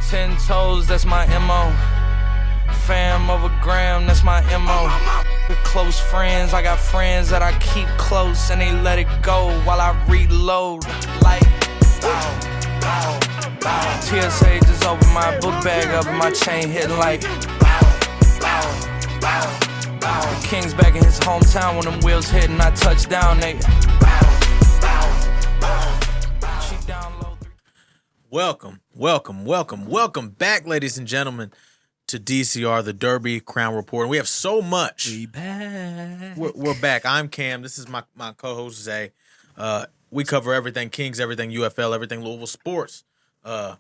10 toes, that's my MO. Fam over gram, that's my MO. With close friends, I got friends that I keep close and they let it go while I reload. Like, bow, bow, bow. TSA just opened my book bag up and my chain hitting like, bow, bow, bow, bow. The King's back in his hometown when them wheels hit and I touch down, they bow, bow, bow. She down low. Welcome back, ladies and gentlemen, to DCR, the Derby Crown Report. And we have so much. We back. We're back. I'm Cam. This is my co-host, Zay. We cover everything Kings, everything UFL, everything Louisville sports. And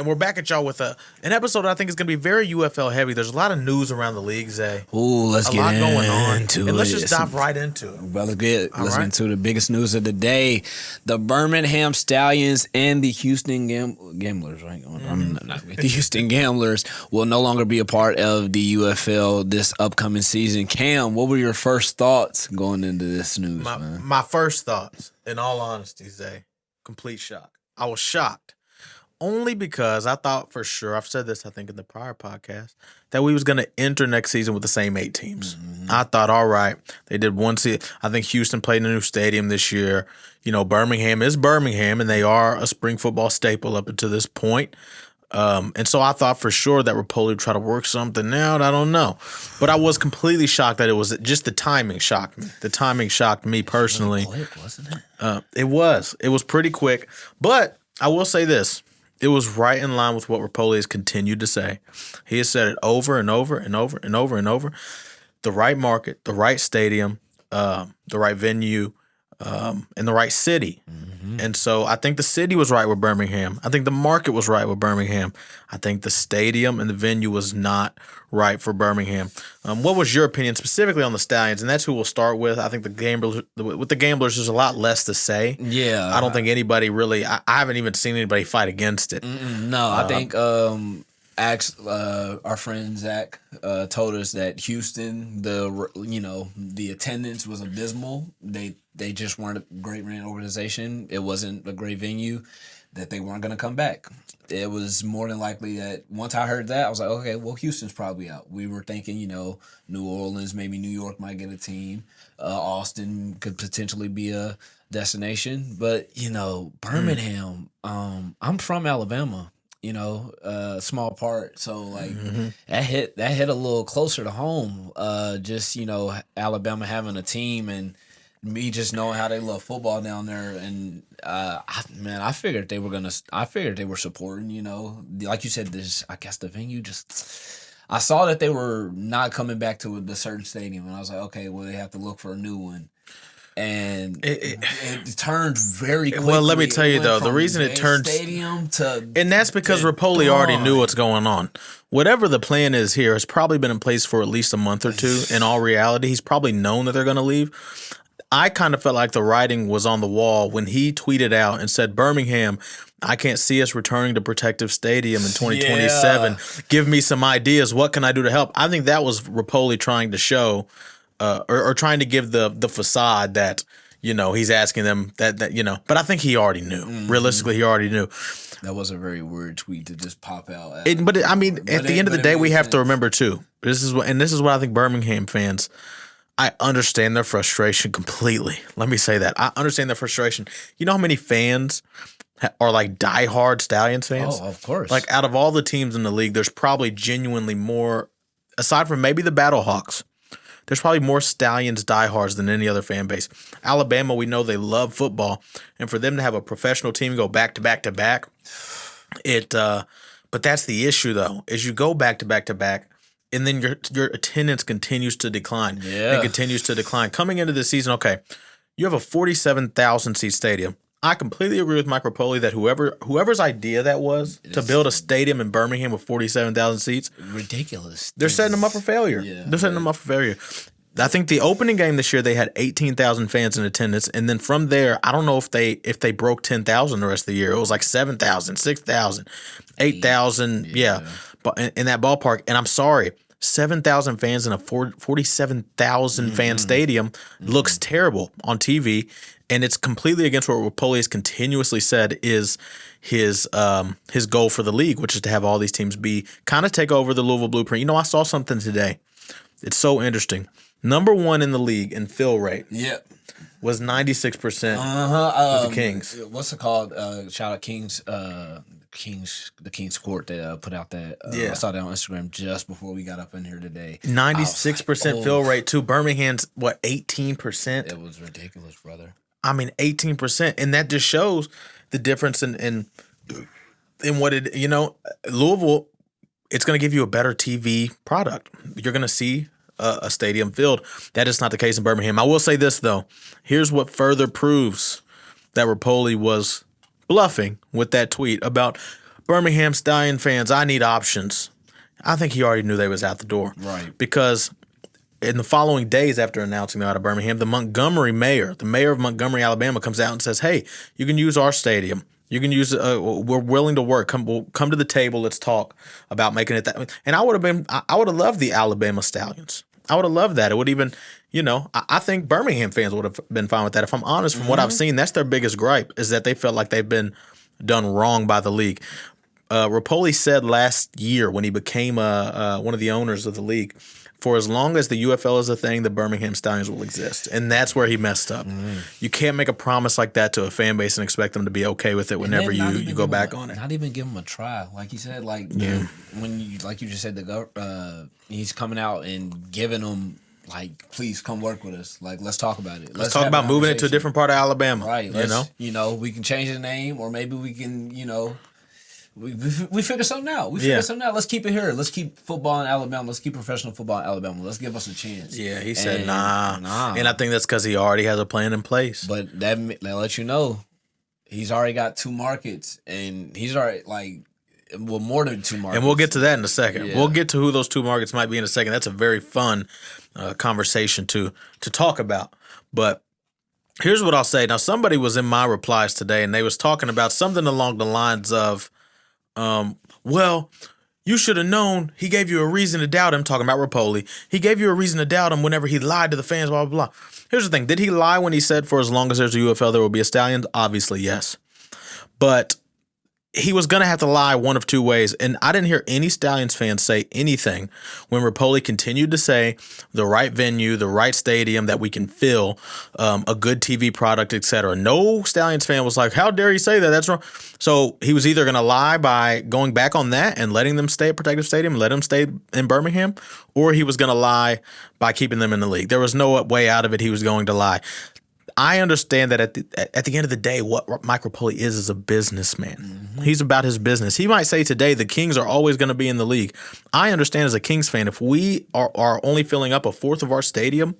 we're back at y'all with an episode that I think is going to be very UFL heavy. There's a lot of news around the league, Zay. Ooh, let's get into going on. it. And let's just dive right into it. Well, let's get into the biggest news of the day. The Birmingham Stallions and the Houston Gamblers, right? The Houston Gamblers will no longer be a part of the UFL this upcoming season. Cam, what were your first thoughts going into this news, man? My first thoughts, in all honesty, Zay, complete shock. I was shocked. Only because I thought for sure, I've said this I think in the prior podcast, that we was going to enter next season with the same 8 teams. Mm-hmm. I thought, all right, they did one season. I think Houston played in a new stadium this year. You know, Birmingham is Birmingham, and they are a spring football staple up until this point. And so I thought for sure that Repole would try to work something out. I don't know. But I was completely shocked that it was just the timing shocked me. The timing shocked me personally. It was quick, wasn't it? It was. It was pretty quick. But I will say this. It was right in line with what Repole has continued to say. He has said it over and over and over and over and over. The right market, the right stadium, the right venue, and the right city. Mm-hmm. And so I think the city was right with Birmingham. I think the market was right with Birmingham. I think the stadium and the venue was not right for Birmingham. What was your opinion specifically on the Stallions? And that's who we'll start with. I think with the Gamblers, there's a lot less to say. Yeah. I don't think anybody really, I haven't even seen anybody fight against it. No, I think our friend Zach told us that Houston, the attendance was abysmal. They just weren't a great ran organization. It wasn't a great venue. That they weren't going to come back. It was more than likely that once I heard that, I was like, okay, well, Houston's probably out. We were thinking, New Orleans, maybe New York might get a team. Austin could potentially be a destination. But, Birmingham, I'm from Alabama, small part. So, that hit a little closer to home. Alabama having a team and me just knowing how they love football down there, and I figured they were supporting. Like you said, I guess the venue just. I saw that they were not coming back to the certain stadium, and I was like, okay, well, they have to look for a new one. And it turned very quickly. Well, let me tell you though, the reason it turned stadium to, and that's because Repole already knew what's going on. Whatever the plan is here has probably been in place for at least a month or two. In all reality, he's probably known that they're going to leave. I kind of felt like the writing was on the wall when he tweeted out and said, Birmingham, I can't see us returning to Protective Stadium in 2027. Yeah. Give me some ideas. What can I do to help? I think that was Repole trying to show or trying to give the facade that, he's asking them that, but I think he already knew. Mm-hmm. Realistically, he already knew. That was a very weird tweet to just pop out. At the end of the day, we have to remember too. This is what I think Birmingham fans, I understand their frustration completely. Let me say that. I understand their frustration. You know how many fans are like diehard Stallions fans? Oh, of course. Like out of all the teams in the league, there's probably genuinely more, aside from maybe the Battlehawks, there's probably more Stallions diehards than any other fan base. Alabama, we know they love football. And for them to have a professional team go back to back to back, but that's the issue though, is you go back to back to back, and then your attendance continues to decline. Yeah. It continues to decline. Coming into the season, okay, you have a 47,000 seat stadium. I completely agree with Mike Repole that whoever's idea that was to build a stadium in Birmingham with 47,000 seats, ridiculous. They're setting them up for failure. Yeah, they're setting them up for failure. I think the opening game this year they had 18,000 fans in attendance, and then from there, I don't know if they broke 10,000 the rest of the year. It was like 7,000, 6,000, 8,000, yeah. But in that ballpark, and I'm sorry, 7,000 fans in a 47,000 fan stadium looks terrible on TV. and it's completely against what Repole has continuously said is his goal for the league, which is to have all these teams be kind of take over the Louisville blueprint. You know, I saw something today. It's so interesting. Number 1 in the league in fill rate. Yep. Was 96% with the Kings. What's it called? Shout out Kings. The Kings Court that put out that. I saw that on Instagram just before we got up in here today. 96% fill rate too. Birmingham's 18%. It was ridiculous, brother. I mean, 18%, and that just shows the difference in what it. You know, Louisville. It's going to give you a better TV product. You're going to see a stadium filled. That is not the case in Birmingham. I will say this though. Here's what further proves that Repole was bluffing with that tweet about Birmingham Stallion fans. I need options. I think he already knew they was out the door. Right. Because in the following days after announcing they're out of Birmingham, the mayor of Montgomery, Alabama, comes out and says, "Hey, you can use our stadium. You can use. We're willing to work. We'll come to the table. Let's talk about making it that." And I would have loved the Alabama Stallions. I would have loved that. It would even, you know, I think Birmingham fans would have been fine with that. If I'm honest, from what I've seen, that's their biggest gripe is that they felt like they've been done wrong by the league. Repole said last year when he became one of the owners of the league, for as long as the UFL is a thing, the Birmingham Stallions will exist. And that's where he messed up. You can't make a promise like that to a fan base and expect them to be okay with it whenever you go back on it. Not even give him a try. Like you said, when you just said, he's coming out and giving them, like, please come work with us. Like, let's talk about it. Let's talk about moving it to a different part of Alabama. Right. We can change the name, or maybe we can, we figure something out. Let's keep it here. Let's keep football in Alabama. Let's keep professional football in Alabama. Let's give us a chance. Yeah, he said nah. And I think that's because he already has a plan in place. But that lets you know he's already got 2 markets, and he's already more than 2 markets. And we'll get to that in a second. Yeah. We'll get to who those 2 markets might be in a second. That's a very fun conversation to talk about. But here's what I'll say. Now, somebody was in my replies today, and they was talking about something along the lines of, well, you should have known he gave you a reason to doubt him, talking about Repole. He gave you a reason to doubt him whenever he lied to the fans, blah, blah, blah. Here's the thing. Did he lie when he said for as long as there's a UFL, there will be a Stallions? Obviously, yes. But he was going to have to lie one of 2 ways. And I didn't hear any Stallions fans say anything when Repole continued to say the right venue, the right stadium that we can fill, a good TV product, etc. No Stallions fan was like, how dare you say that? That's wrong. So he was either going to lie by going back on that and letting them stay at Protective Stadium, let them stay in Birmingham, or he was going to lie by keeping them in the league. There was no way out of it. He was going to lie. I understand that at the end of the day, what Mike Repole is a businessman. Mm-hmm. He's about his business. He might say today the Kings are always going to be in the league. I understand as a Kings fan, if we are only filling up a fourth of our stadium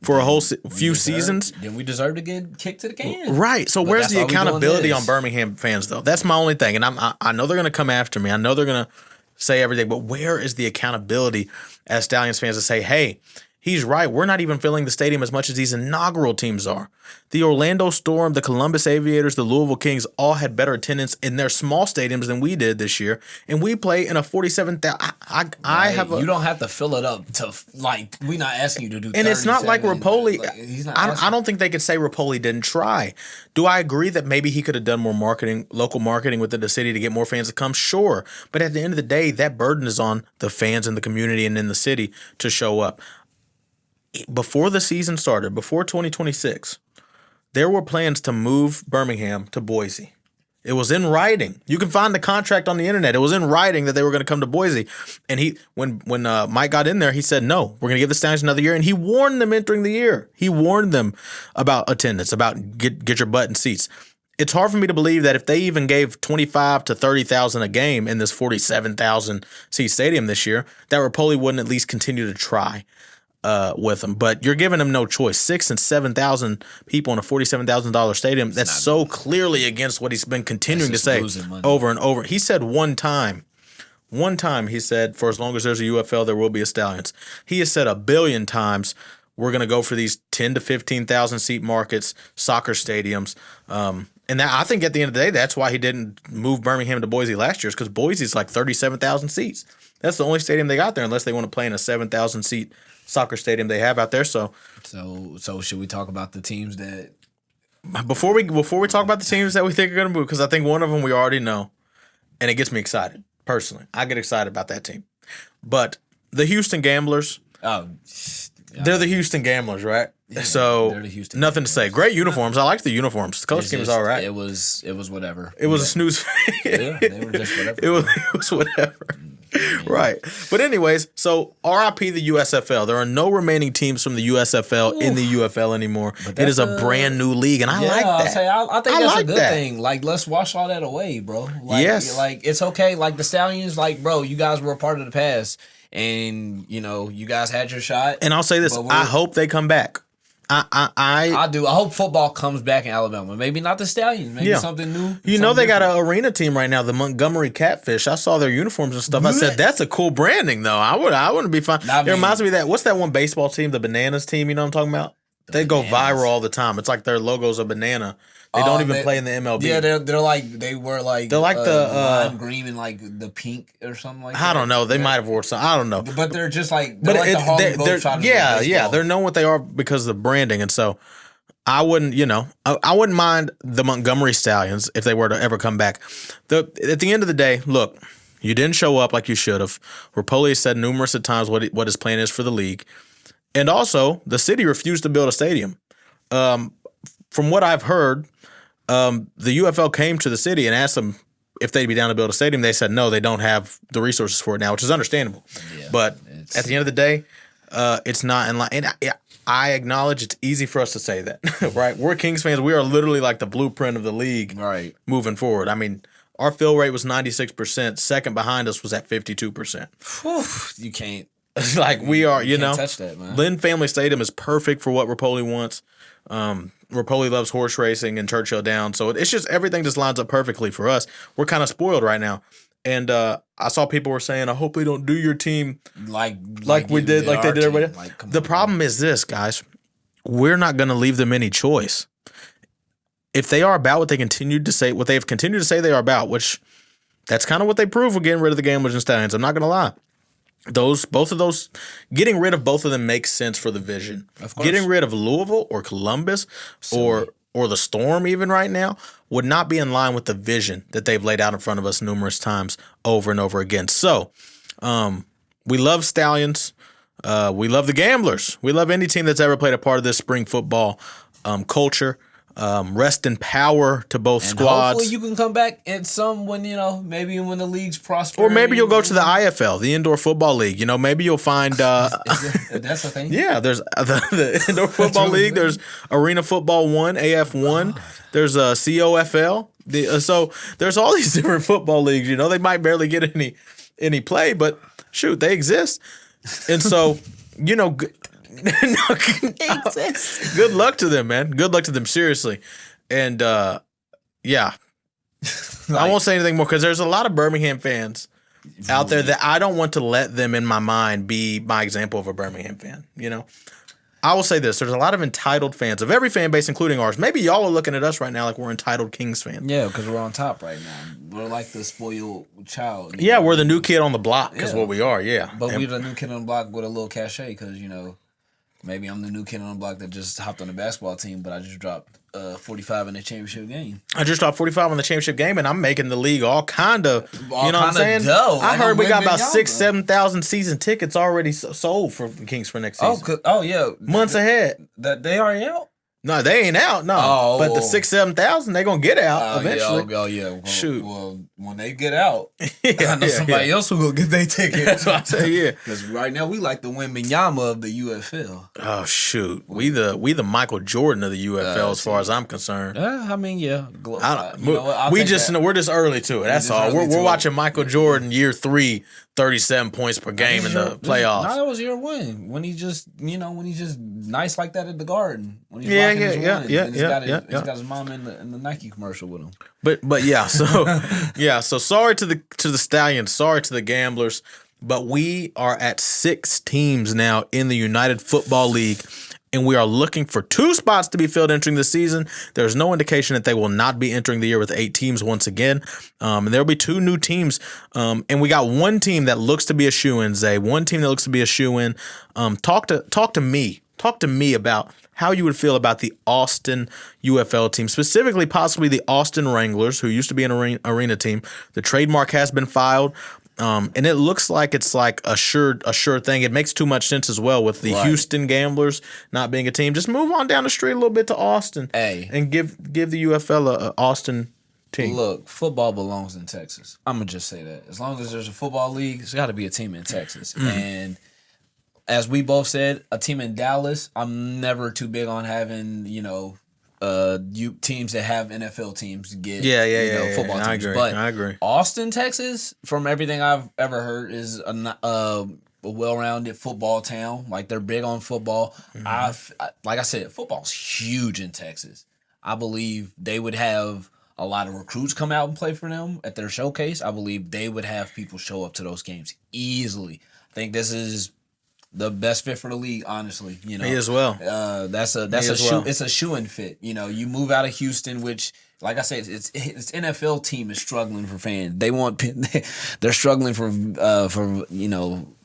for a whole few seasons, then we deserve to get kicked to the can. Right. So where's the accountability on Birmingham fans, though? That's my only thing. And I know they're going to come after me. I know they're going to say everything. But where is the accountability as Stallions fans to say, hey, he's right. We're not even filling the stadium as much as these inaugural teams are. The Orlando Storm, the Columbus Aviators, the Louisville Kings all had better attendance in their small stadiums than we did this year. And we play in a 47,000. You don't have to fill it up to, we're not asking you to do. And it's not like Repole. I don't think they could say Repole didn't try. Do I agree that maybe he could have done more marketing, local marketing within the city to get more fans to come? Sure. But at the end of the day, that burden is on the fans in the community and in the city to show up. Before the season started, before 2026, there were plans to move Birmingham to Boise. It was in writing. You can find the contract on the internet. It was in writing that they were going to come to Boise. And when Mike got in there, he said, no, we're going to give the Stallions another year. And he warned them entering the year. He warned them about attendance, about get your butt in seats. It's hard for me to believe that if they even gave 25 to 30,000 a game in this 47,000 seat stadium this year, that Repole wouldn't at least continue to try with them. But you're giving them no choice. 6,000 and 7,000 people in a $47,000 stadium. That's so clearly against what he's been continuing to say over and over. He said one time he said, for as long as there's a UFL, there will be a Stallions. He has said 1 billion times, we're going to go for these 10 to 15,000 seat markets, soccer stadiums. And I think at the end of the day, that's why he didn't move Birmingham to Boise last year, is because Boise's like 37,000 seats. That's the only stadium they got there, unless they want to play in a 7,000 seat soccer stadium they have out there. So should we talk about the teams that before we talk about the teams that we think are going to move, because I think one of them we already know, and it gets me excited personally. I get excited about that team, but the Houston Gamblers. Oh, they're the Houston Gamblers, right? Yeah, so they're the Houston nothing Gamblers. to say. Great uniforms. I like the uniforms. The coach team was all right. It was whatever. It was a snooze. Yeah, they were just whatever. It was whatever. Right. But anyways, so RIP the USFL. There are no remaining teams from the USFL in the UFL anymore. It is a brand new league, and I like that. I think that's a good thing. Like, let's wash all that away, bro. Like, yes. Like, it's okay. Like, the Stallions, like, bro, you guys were a part of the past, and, you know, you guys had your shot. And I'll say this. I hope they come back. I do. I hope football comes back in Alabama. Maybe not the Stallions. Maybe something new. You know they got an arena team right now, the Montgomery Catfish. I saw their uniforms and stuff. I said that's a cool branding though. I wouldn't be fine. It reminds me of that. What's that one baseball team? The Bananas team. You know what I'm talking about? They go viral all the time. It's like their logo's a banana. They don't even play in the MLB. Yeah, they're like they're like the lime green and like the pink or something like that. I don't know. They might have wore some. I don't know. But they're just like they're like the Harlem Globetrotters. Yeah. They're known what they are because of the branding, and so I wouldn't, I wouldn't mind the Montgomery Stallions if they were to ever come back. At the end of the day, look, you didn't show up like you should have. Repole has said numerous times what his plan is for the league, and also the city refused to build a stadium. From what I've heard. The UFL came to the city and asked them if they'd be down to build a stadium. They said no, they don't have the resources for it now, which is understandable. Yeah, but at the end of the day, it's not in line. And I acknowledge it's easy for us to say that, right? We're Kings fans. We are literally like the blueprint of the league moving forward. I mean, our fill rate was 96%. Second behind us was at 52%. You can't. Like we are, you know. Touch that, man. Lynn Family Stadium is perfect for what Repole wants. Repole loves horse racing and Churchill Downs, so it's just everything just lines up perfectly for us. We're kind of spoiled right now, and I saw people were saying, "I hope they don't do your team like we did, like they did everybody." The problem is this, guys: we're not going to leave them any choice. If they are about what they have continued to say they are about, which that's kind of what they prove with getting rid of the Gamblers and Stallions. I'm not going to lie. Both of those, getting rid of both of them makes sense for the vision. Of course. Getting rid of Louisville or Columbus or the Storm even right now would not be in line with the vision that they've laid out in front of us numerous times over and over again. So, we love Stallions. We love the Gamblers. We love any team that's ever played a part of this spring football culture. Rest in power to both squads. Hopefully you can come back at some when, maybe when the league's prosper. Or maybe you'll go to the IFL, the Indoor Football League. Maybe you'll find... that's the thing? Yeah, there's the Indoor Football League. There's Arena Football 1, AF1. There's COFL. So there's all these different football leagues. They might barely get any play, but shoot, they exist. And so, good luck to them, man. Good luck to them, seriously. And yeah, I won't say anything more because there's a lot of Birmingham fans out there that I don't want to let them in my mind be my example of a Birmingham fan. I will say this: there's a lot of entitled fans of every fan base, including ours. Maybe y'all are looking at us right now like we're entitled Kings fans. Yeah, because we're on top right now. We're like the spoiled child. Yeah, we're the new kid on the block is what we are. Yeah, but we're the new kid on the block with a little cachet because maybe I'm the new kid on the block that just hopped on the basketball team, but I just dropped 45 in the championship game. I just dropped 45 on the championship game, and I'm making the league all kind of, what I'm saying? Dough. I heard we got about 7,000 season tickets already sold for Kings for next season. Oh yeah. Months ahead. That they already out? No, they ain't out. No, but the 7,000, they gonna get out eventually. Yeah. Well, shoot. Well, when they get out, I know somebody else who gonna get their ticket. That's what I say. Yeah. Because right now we like the Wembanyama of the UFL. Oh shoot, we the Michael Jordan of the UFL as far as I'm concerned. I mean, yeah. We're just early to it. That's all. We're watching Michael Jordan year 3. 37 points per game in the playoffs. No, that was year 1 when he just, when he's just nice like that at the Garden. When he's He's got his mom in the Nike commercial with him. But yeah, so sorry to the Stallions, sorry to the Gamblers, but we are at 6 teams now in the United Football League. And we are looking for 2 spots to be filled entering the season. There's no indication that they will not be entering the year with 8 teams once again. And there'll be 2 new teams. And we got one team that looks to be a shoe-in, Zay. One team that looks to be a shoe-in. Talk to me. Talk to me about how you would feel about the Austin UFL team, specifically possibly the Austin Wranglers, who used to be an arena team. The trademark has been filed. And it looks like it's like a sure thing. It makes too much sense as well with the Houston Gamblers not being a team. Just move on down the street a little bit to Austin and give the UFL a Austin team. Look, football belongs in Texas. I'm going to just say that. As long as there's a football league, there's got to be a team in Texas. And as we both said, a team in Dallas, I'm never too big on having, teams that have NFL teams get football teams. I agree. Austin, Texas, from everything I've ever heard, is a well-rounded football town. Like, they're big on football. Like I said, football's huge in Texas. I believe they would have a lot of recruits come out and play for them at their showcase. I believe they would have people show up to those games easily. I think this is the best fit for the league, honestly. Me as well. It's a shoe-in fit. You move out of Houston, which, like I said, its NFL team is struggling for fans. They're struggling for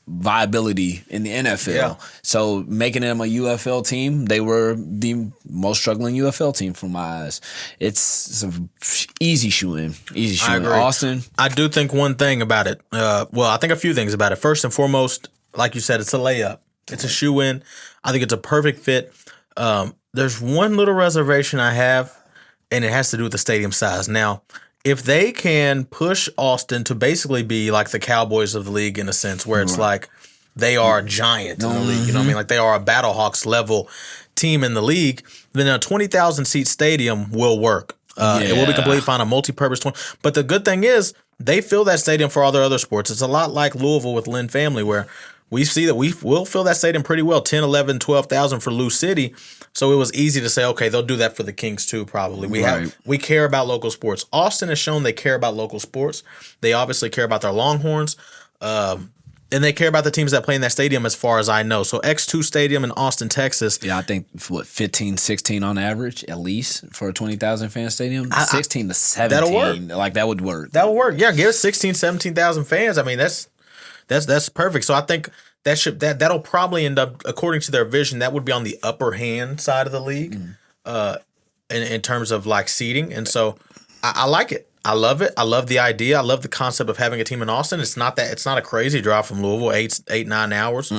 viability in the NFL. Yeah. So making them a UFL team, they were the most struggling UFL team from my eyes. It's an easy shoe-in. I agree. Austin. I do think one thing about it. I think a few things about it. First and foremost, like you said, it's a layup. It's a shoe-in. I think it's a perfect fit. There's one little reservation I have, and it has to do with the stadium size. Now, if they can push Austin to basically be like the Cowboys of the league in a sense, where it's like they are a giant in the league, you know what I mean? Like they are a Battlehawks level team in the league, then a 20,000 seat stadium will work. It will be completely fine, a multi-purpose 20. But the good thing is they fill that stadium for all their other sports. It's a lot like Louisville with Lynn Family, where we see that we will fill that stadium pretty well, 10, 11, 12,000 for Lou City. So it was easy to say, okay, they'll do that for the Kings too, probably. We care about local sports. Austin has shown they care about local sports. They obviously care about their Longhorns. And they care about the teams that play in that stadium as far as I know. So X2 Stadium in Austin, Texas. Yeah, I think, 15, 16 on average, at least, for a 20,000 fan stadium? 16 to 17. That'll work. Like, that would work. That would work. Yeah, give it 16, 17,000 fans. I mean, that's perfect. So I think that'll probably end up, according to their vision, that would be on the upper hand side of the league in terms of, like, seating. And so I like it. I love it. I love the idea. I love the concept of having a team in Austin. It's not a crazy drive from Louisville, 8-9 hours,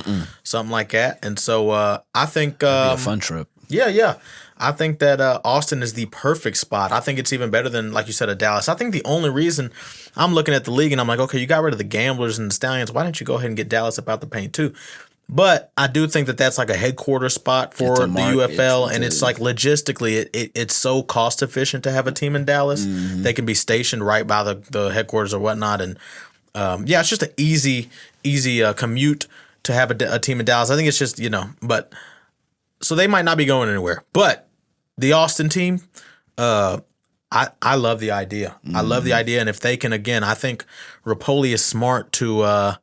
something like that. And so I think a fun trip. Yeah. I think that Austin is the perfect spot. I think it's even better than, like you said, a Dallas. I think the only reason I'm looking at the league and I'm like, okay, you got rid of the Gamblers and the Stallions. Why didn't you go ahead and get Dallas up out the paint too? But I do think that that's like a headquarters spot for the UFL, and it's like logistically, it's so cost efficient to have a team in Dallas. They can be stationed right by the headquarters or whatnot, and it's just an easy commute to have a team in Dallas. I think it's just but so they might not be going anywhere. But the Austin team, I love the idea. I love the idea, and if they can, again, I think Repole is smart to.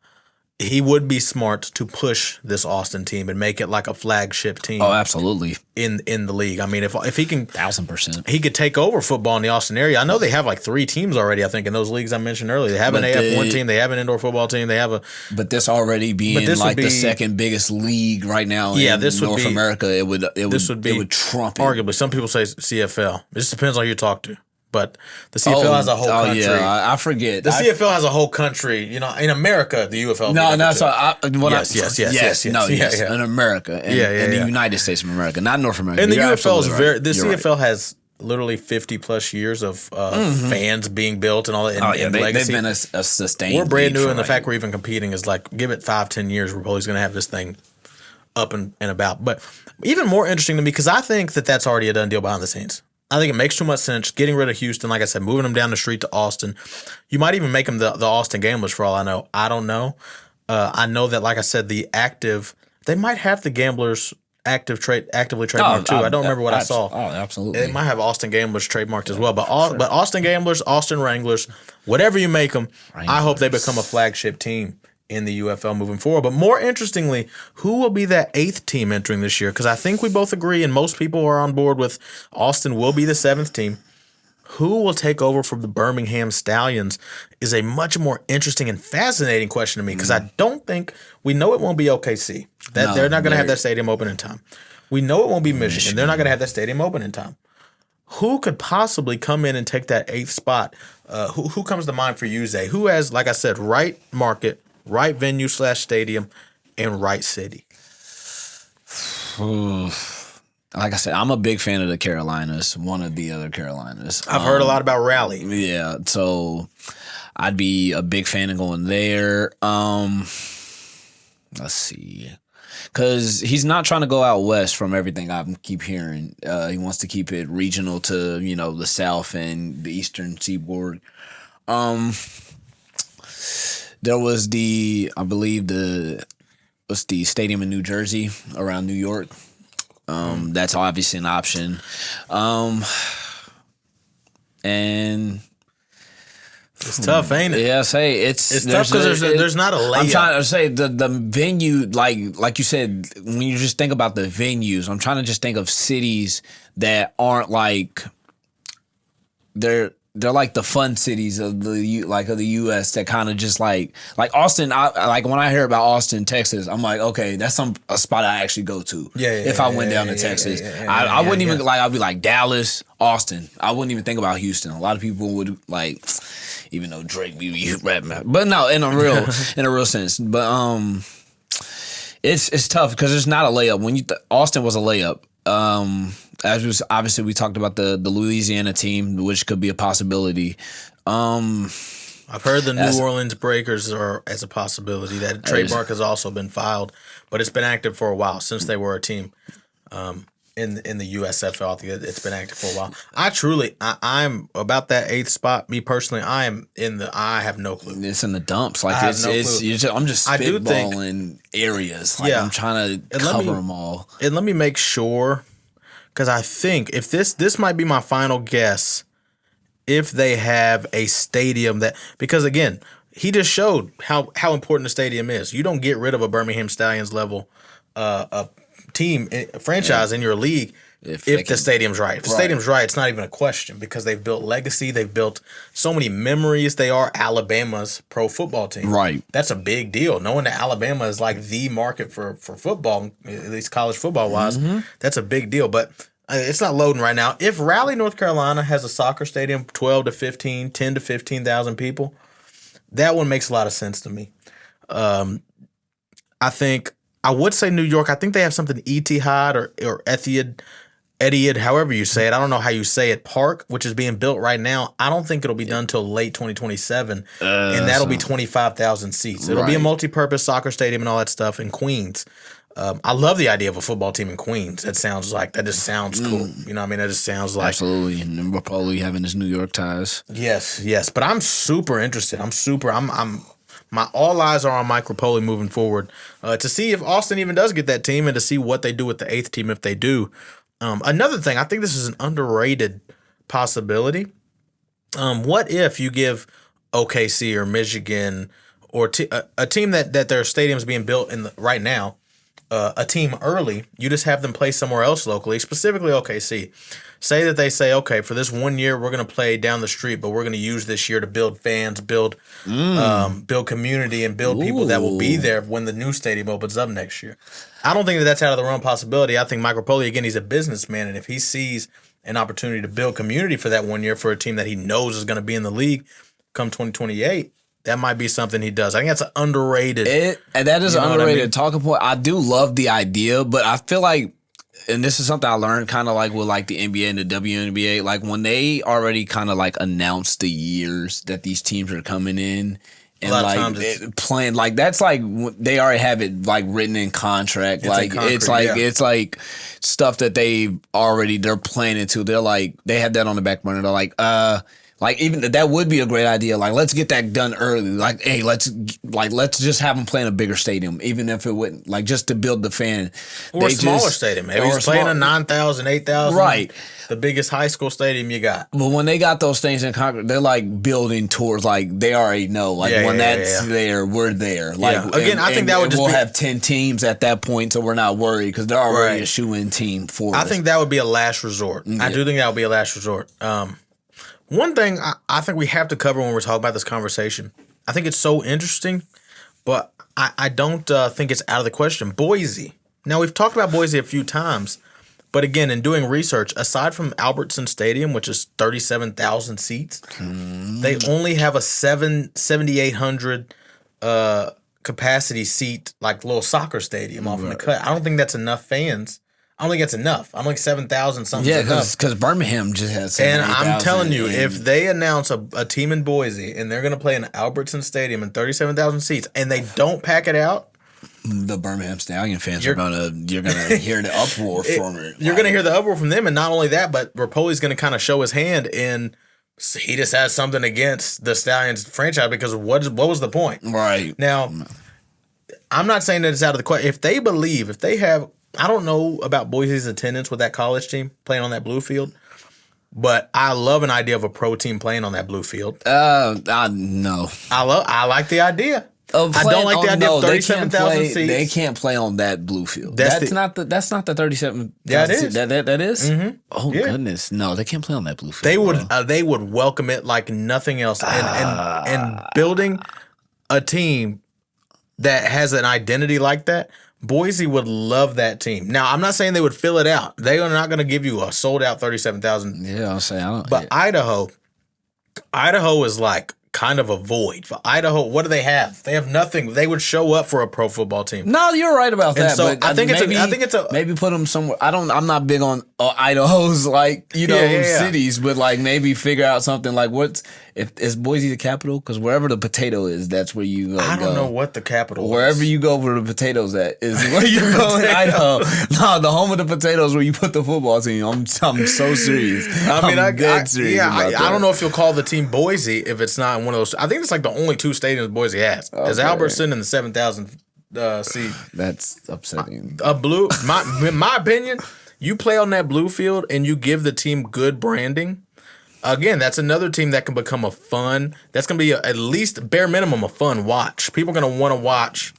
He would be smart to push this Austin team and make it like a flagship team. Oh, absolutely. In the league. I mean, if he can 1,000%. He could take over football in the Austin area. I know they have like 3 teams already, I think, in those leagues I mentioned earlier. They have an AF1 team, they have an indoor football team, they have a But this already being like the second biggest league right now in North America, it would trump it. Arguably. Some people say CFL. It just depends on who you talk to. But the CFL has a whole country. Oh, yeah, I forget. The CFL has a whole country. In America, the UFL. Yes. In America. In the United States of America, not North America. And the UFL is the CFL has literally 50 plus years of fans being built and all that. They've been a sustained. We're brand new, and the fact we're even competing is like, give it 5-10 years, we're probably going to have this thing up and about. But even more interesting to me, because I think that that's already a done deal behind the scenes. I think it makes too much sense getting rid of Houston, like I said, moving them down the street to Austin. You might even make them the Austin Gamblers for all I know. I don't know. I know that, like I said, they might have the Gamblers actively trademarked too. I don't remember what I saw. Oh, absolutely. They might have Austin Gamblers trademarked as well. But Austin Gamblers, Austin Wranglers, whatever you make them, I hope they become a flagship team in the UFL moving forward. But more interestingly, who will be that 8th team entering this year? Because I think we both agree, and most people are on board with Austin will be the 7th team. Who will take over from the Birmingham Stallions is a much more interesting and fascinating question to me, because I don't think we know it won't be OKC. They're not going to have that stadium open in time. We know it won't be Michigan. They're not going to have that stadium open in time. Who could possibly come in and take that 8th spot? Who comes to mind for you, Zay? Who has, like I said, right market, right venue / stadium, and right city? Like I said, I'm a big fan of the Carolinas, one of the other Carolinas. I've heard a lot about Raleigh. Yeah, so I'd be a big fan of going there. Let's see. Because he's not trying to go out west from everything I keep hearing. He wants to keep it regional to, the South and the Eastern Seaboard. There was the stadium in New Jersey around New York. That's obviously an option. And it's tough, ain't it? Yeah, it's tough because there's not a layup. I'm trying to say the venue, like you said, when you just think about the venues, I'm trying to just think of cities that aren't like they're like the fun cities of the U.S. that kind of just like Austin. Like when I hear about Austin, Texas, I'm like, okay, that's a spot I actually go to. If I went down to Texas, I wouldn't even I'd be like Dallas, Austin. I wouldn't even think about Houston. A lot of people would like, even though Drake be rapping, but no, in a real sense. But it's tough because it's not a layup. When Austin was a layup. Obviously we talked about the Louisiana team, which could be a possibility. I've heard the New Orleans Breakers are as a possibility. That trademark has also been filed, but it's been active for a while since they were a team in the USFL. I think it's been active for a while. I'm about that 8th spot. Me personally, I have no clue. It's in the dumps. Like I'm just spitballing areas. Like I'm trying to cover them all. And let me make sure, because I think if this might be my final guess, if they have a stadium because again, he just showed how important the stadium is. You don't get rid of a Birmingham Stallions level franchise in your league if the stadium's right. If the stadium's right, it's not even a question because they've built legacy. They've built so many memories. They are Alabama's pro football team. Right. That's a big deal. Knowing that Alabama is like the market for football, at least college football wise, that's a big deal. But it's not loading right now. If Raleigh, North Carolina has a soccer stadium, 10 to 15,000 people, that one makes a lot of sense to me. I would say New York. I think they have something Etihad or Etihad, however you say it. I don't know how you say it. Park, which is being built right now. I don't think it'll be done till late 2027, and that'll be 25,000 seats. It'll be a multi-purpose soccer stadium and all that stuff in Queens. I love the idea of a football team in Queens. That just sounds cool. You know what I mean? That just sounds like absolutely. And Repole having his New York ties. Yes. But I'm super interested. My all eyes are on Mike Repole moving forward to see if Austin even does get that team and to see what they do with the 8th team if they do. Another thing, I think this is an underrated possibility. What if you give OKC or Michigan or a team that their stadium's being built right now, a team early, you just have them play somewhere else locally, specifically OKC. Say that they say, okay, for this 1 year, we're going to play down the street, but we're going to use this year to build fans, build community, and build people that will be there when the new stadium opens up next year. I don't think that's out of the realm possibility. I think Mike Repole, again, he's a businessman, and if he sees an opportunity to build community for that 1 year for a team that he knows is going to be in the league come 2028, that might be something he does. I think that's an underrated. That is an underrated talking point. I do love the idea, but I feel like, and this is something I learned kind of like with like the NBA and the WNBA, like when they already kind of like announced the years that these teams are coming in and like playing, like that's like they already have it like written in contract. It's like stuff that they're playing into. They're like, they have that on the back burner. They're like even that would be a great idea. Like, let's get that done early. Like, hey, let's just have them play in a bigger stadium, even if it wouldn't, like, just to build the fan. Or a smaller stadium. Maybe he's playing a 9,000, 8,000. Right. The biggest high school stadium you got. But when they got those things in concrete, they're like building towards, like, they already know. Like, there, we're there. Like, again, I think that would just we'll have 10 teams at that point, so we're not worried because they're already a shoe-in team for us. I think that would be a last resort. Yeah. I do think that would be a last resort. One thing I think we have to cover when we're talking about this conversation, I think it's so interesting, but I don't think it's out of the question. Boise, Now, we've talked about Boise a few times, but again, in doing research, aside from Albertson Stadium, which is 37,000 seats, they only have a 7,800 capacity seat, like little soccer stadium off in the cut. I don't think that's enough fans. I don't think that's enough. I don't think 7,000 something. Yeah, because Birmingham just has 7,000. And I'm telling you, if they announce a team in Boise and they're going to play in Albertson Stadium in 37,000 seats and they don't pack it out, the Birmingham Stallion fans you're gonna hear the uproar from it. You're gonna hear the uproar from them, and not only that, but Repole's gonna kind of show his hand, and he just has something against the Stallions franchise because what was the point? Right now, I'm not saying that it's out of the question. If they have, I don't know about Boise's attendance with that college team playing on that blue field, but I love an idea of a pro team playing on that blue field. No, I like the idea. I don't like the idea of 37,000 seats. They can't play on that blue field. That's not the 37. Yeah, it is. That is. Mm-hmm. Oh goodness, no, they can't play on that blue field. They would welcome it like nothing else. And building a team that has an identity like that, Boise would love that team. Now, I'm not saying they would fill it out. They are not going to give you a sold out 37,000. Yeah, I'll say I don't. But yeah. Idaho is like kind of a void. For Idaho, what do they have? They have nothing. They would show up for a pro football team. No, you're right about that. So but I think it's a maybe put them somewhere. I'm not big on Idaho's cities, but like maybe figure out something like if is Boise the capital? Because wherever the potato is, that's where you go. I don't know what the capital is. Wherever you go where the potatoes at is where you go in Idaho. No, the home of the potatoes where you put the football team. I'm so serious. I'm dead serious. Yeah, I don't know if you'll call the team Boise if it's not in one of those. I think it's like the only two stadiums Boise has. Okay. Is Albertson and the 7,000 seat. That's upsetting. My opinion, you play on that blue field and you give the team good branding. Again, that's another team that can become that's going to be at least bare minimum a fun watch. People are going to want to watch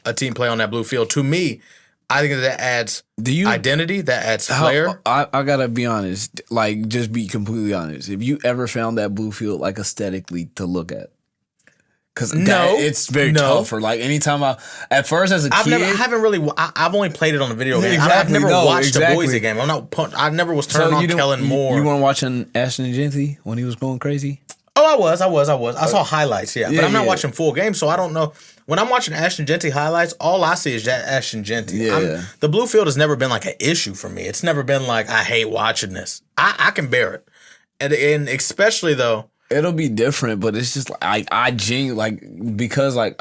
a team play on that blue field. To me, I think that adds identity, that adds flair. I got to be honest, like just be completely honest. Have you ever found that blue field like aesthetically to look at? Because it's very tough. Or like anytime at first as a kid, I've only played it on a video game. Exactly, I've never watched a Boise game. I never was turned on Kellen Moore. You weren't watching Ashton Genty when he was going crazy? Oh, I was. I saw highlights, but I'm not watching full games, so I don't know. When I'm watching Ashton Genty highlights, all I see is that Ashton Genty. Yeah. The blue field has never been like an issue for me. It's never been like, I hate watching this. I can bear it. And especially, though, it'll be different, but it's just like I genuinely because I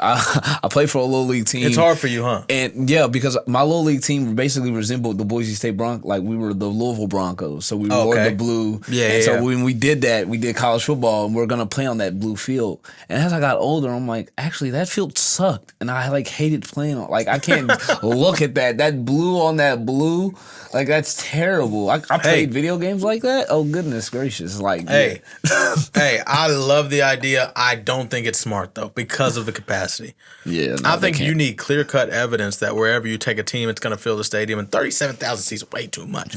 play for a little league team. It's hard for you, huh? And yeah, because my little league team basically resembled the Boise State Broncos. Like we were the Louisville Broncos, so we wore the blue. So when we did that, we did college football, and we're gonna play on that blue field. And as I got older, I'm like, actually, that field sucked, and I like hated playing on. Like I can't look at that blue on that blue. Like that's terrible. I played video games like that. Oh goodness gracious! Like hey, I love the idea. I don't think it's smart though because of the capacity. Yeah, I think you need clear cut evidence that wherever you take a team, it's going to fill the stadium. And 37,000 seats is way too much.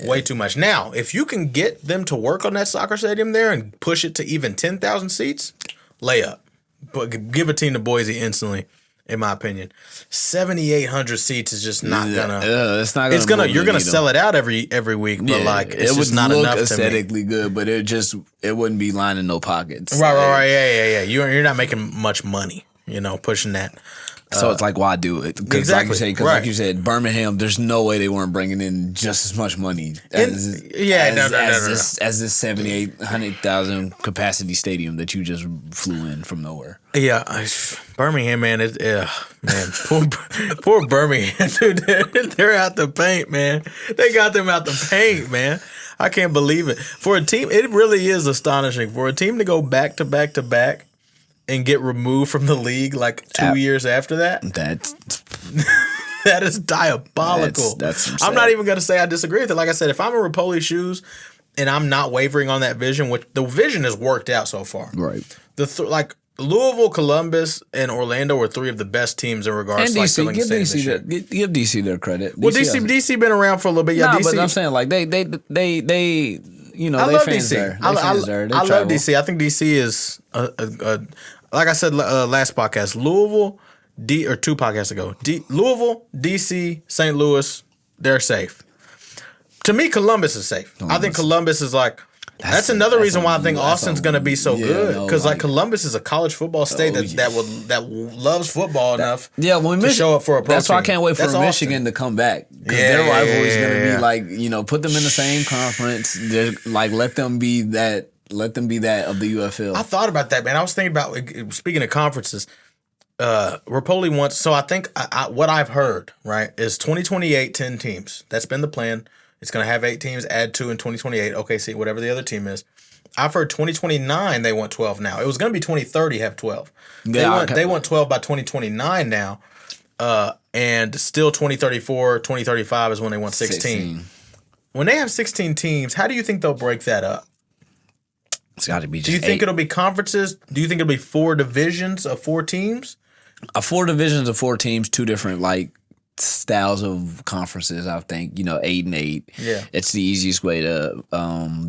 Way too much. Now, if you can get them to work on that soccer stadium there and push it to even 10,000 seats, lay up. But give a team to Boise instantly. In my opinion, 7,800 seats is just not gonna. It's not gonna. You're gonna sell it out every week, but like it's just not enough to me. Aesthetically good, but it wouldn't be lining no pockets. Right. Yeah. You're not making much money, pushing that. So it's like, why do it? Exactly. Like you said, Birmingham, there's no way they weren't bringing in just as much money as this 7,800,000 capacity stadium that you just flew in from nowhere. Yeah, Birmingham, man. Poor Birmingham, dude. They're out the paint, man. They got them out the paint, man. I can't believe it. For a team, it really is astonishing. For a team to go back to back to back and get removed from the league like 2 years after that. That is diabolical. That's I'm not even going to say I disagree with it. Like I said, if I'm in Repole's shoes and I'm not wavering on that vision, which the vision has worked out so far. Right. Louisville, Columbus, and Orlando were three of the best teams in regards to DC, filling the stadium this year. give DC their credit. DC been around for a little bit. Yeah, DC. But I'm saying like they I love fans DC. there. I love DC. I think DC is like I said last podcast. Louisville, or 2 podcasts ago. Louisville, DC, St. Louis, they're safe. To me, Columbus is safe. I think Columbus is like. That's another reason why I think Austin's going to be so good, because like Columbus is a college football state that loves football enough to show up for a pro That's why I team. can't wait for Michigan to come back, because their rivalry is going to be like, put them in the same conference. Like let them be that of the UFL. I thought about that, man. I was thinking about, speaking of conferences, Repole wants. So I think what I've heard, right, is 2028 10 teams. That's been the plan. It's going to have 8 teams, add 2 in 2028. OKC, whatever the other team is. I've heard 2029 they want 12 now. It was going to be 2030 have 12. They want 12 by 2029 now. And still 2034, 2035 is when they want 16. When they have 16 teams, how do you think they'll break that up? It's got to be just Do you think 8. it'll be conferences? Do you think it'll be 4 divisions of 4 teams? 4 divisions of 4 teams, 2 different styles of conferences. I think 8 and 8. Yeah, it's the easiest way to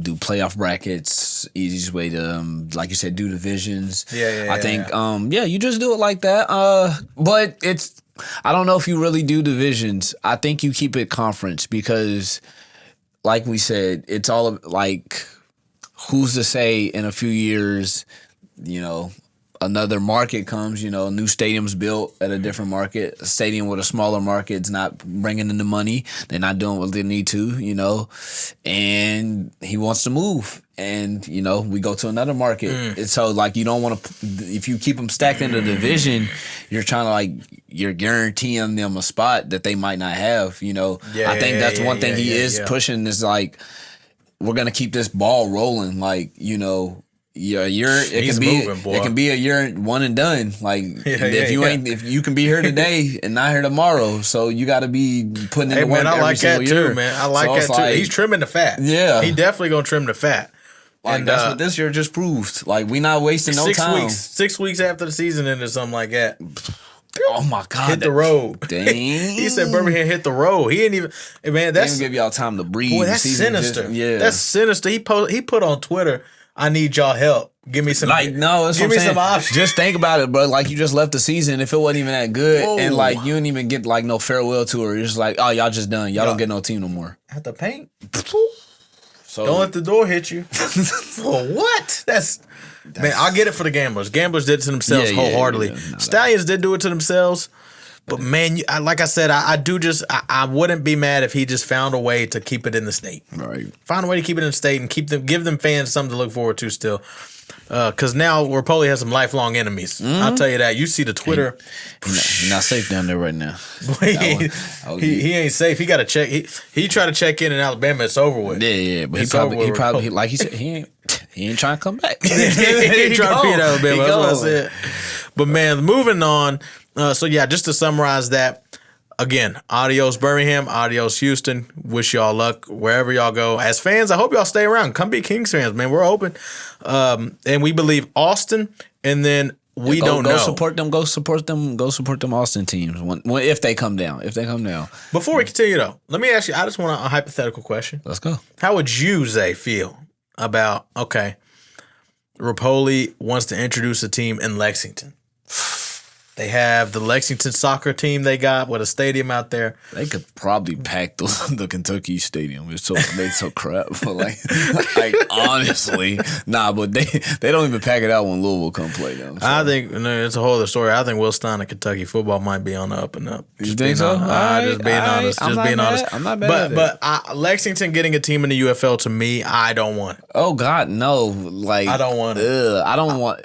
do playoff brackets. Easiest way to, like you said, do divisions. I think you just do it like that. But I don't know if you really do divisions. I think you keep it conference, because, like we said, it's all like, who's to say in a few years, another market comes, new stadium's built at a different market, a stadium with a smaller market's not bringing in the money. They're not doing what they need to, and he wants to move. And, we go to another market. And so, you don't want to, if you keep them stacked in the division, you're trying to, you're guaranteeing them a spot that they might not have, I think that's one thing he is pushing is we're going to keep this ball rolling. It can be a year one and done. If you can be here today and not here tomorrow, so you got to be putting in the work every single year. Too, man. I like that too. He's trimming the fat. Yeah, he definitely gonna trim the fat. And that's what this year just proved. We not wasting no time. 6 weeks after the season ended, something like that. Oh my God! Hit the road. Dang. He said Birmingham hit the road. He didn't even. Man, that's give y'all time to breathe. Boy, that's sinister. That's sinister. He put on Twitter, "I need y'all help. Give me some." Give me some options. Just think about it, bro. You just left the season. If it wasn't even that good, and you didn't even get no farewell tour. You're just oh, y'all just done. Y'all don't get no team no more. At the paint. So don't let the door hit you. For what? Man, I get it for the gamblers. Gamblers did it to themselves wholeheartedly. Stallions did do it to themselves. But man, like I said, I wouldn't be mad if he just found a way to keep it in the state. Right. Find a way to keep it in the state and give them fans something to look forward to still. Because now Repole has some lifelong enemies. I'll tell you that. You see the Twitter. He's not safe down there right now. He ain't safe. He got to check. He tried to check in Alabama. It's over with. Yeah. But he probably like he said, he ain't trying to come back. he trying to be in Alabama. That's what I said. But man, moving on. Just to summarize that. Again, adios Birmingham, adios Houston. Wish y'all luck wherever y'all go. As fans, I hope y'all stay around. Come be Kings fans, man. We're open. And we believe Austin, and then we don't know. Go support them. Go support them Austin teams if they come down. Before we continue, though, let me ask you, I just want a hypothetical question. Let's go. How would you, Zay, feel about, Repole wants to introduce a team in Lexington? They have the Lexington soccer team they got with a stadium out there. They could probably pack the Kentucky stadium. It's so crap. But honestly, but they don't even pack it out when Louisville come play them. So. I think it's a whole other story. I think Will Stein and Kentucky football might be on the up and up. You think so? Just being honest. I'm not bad. But Lexington getting a team in the UFL, to me, I don't want it. Oh God, no! I don't want it.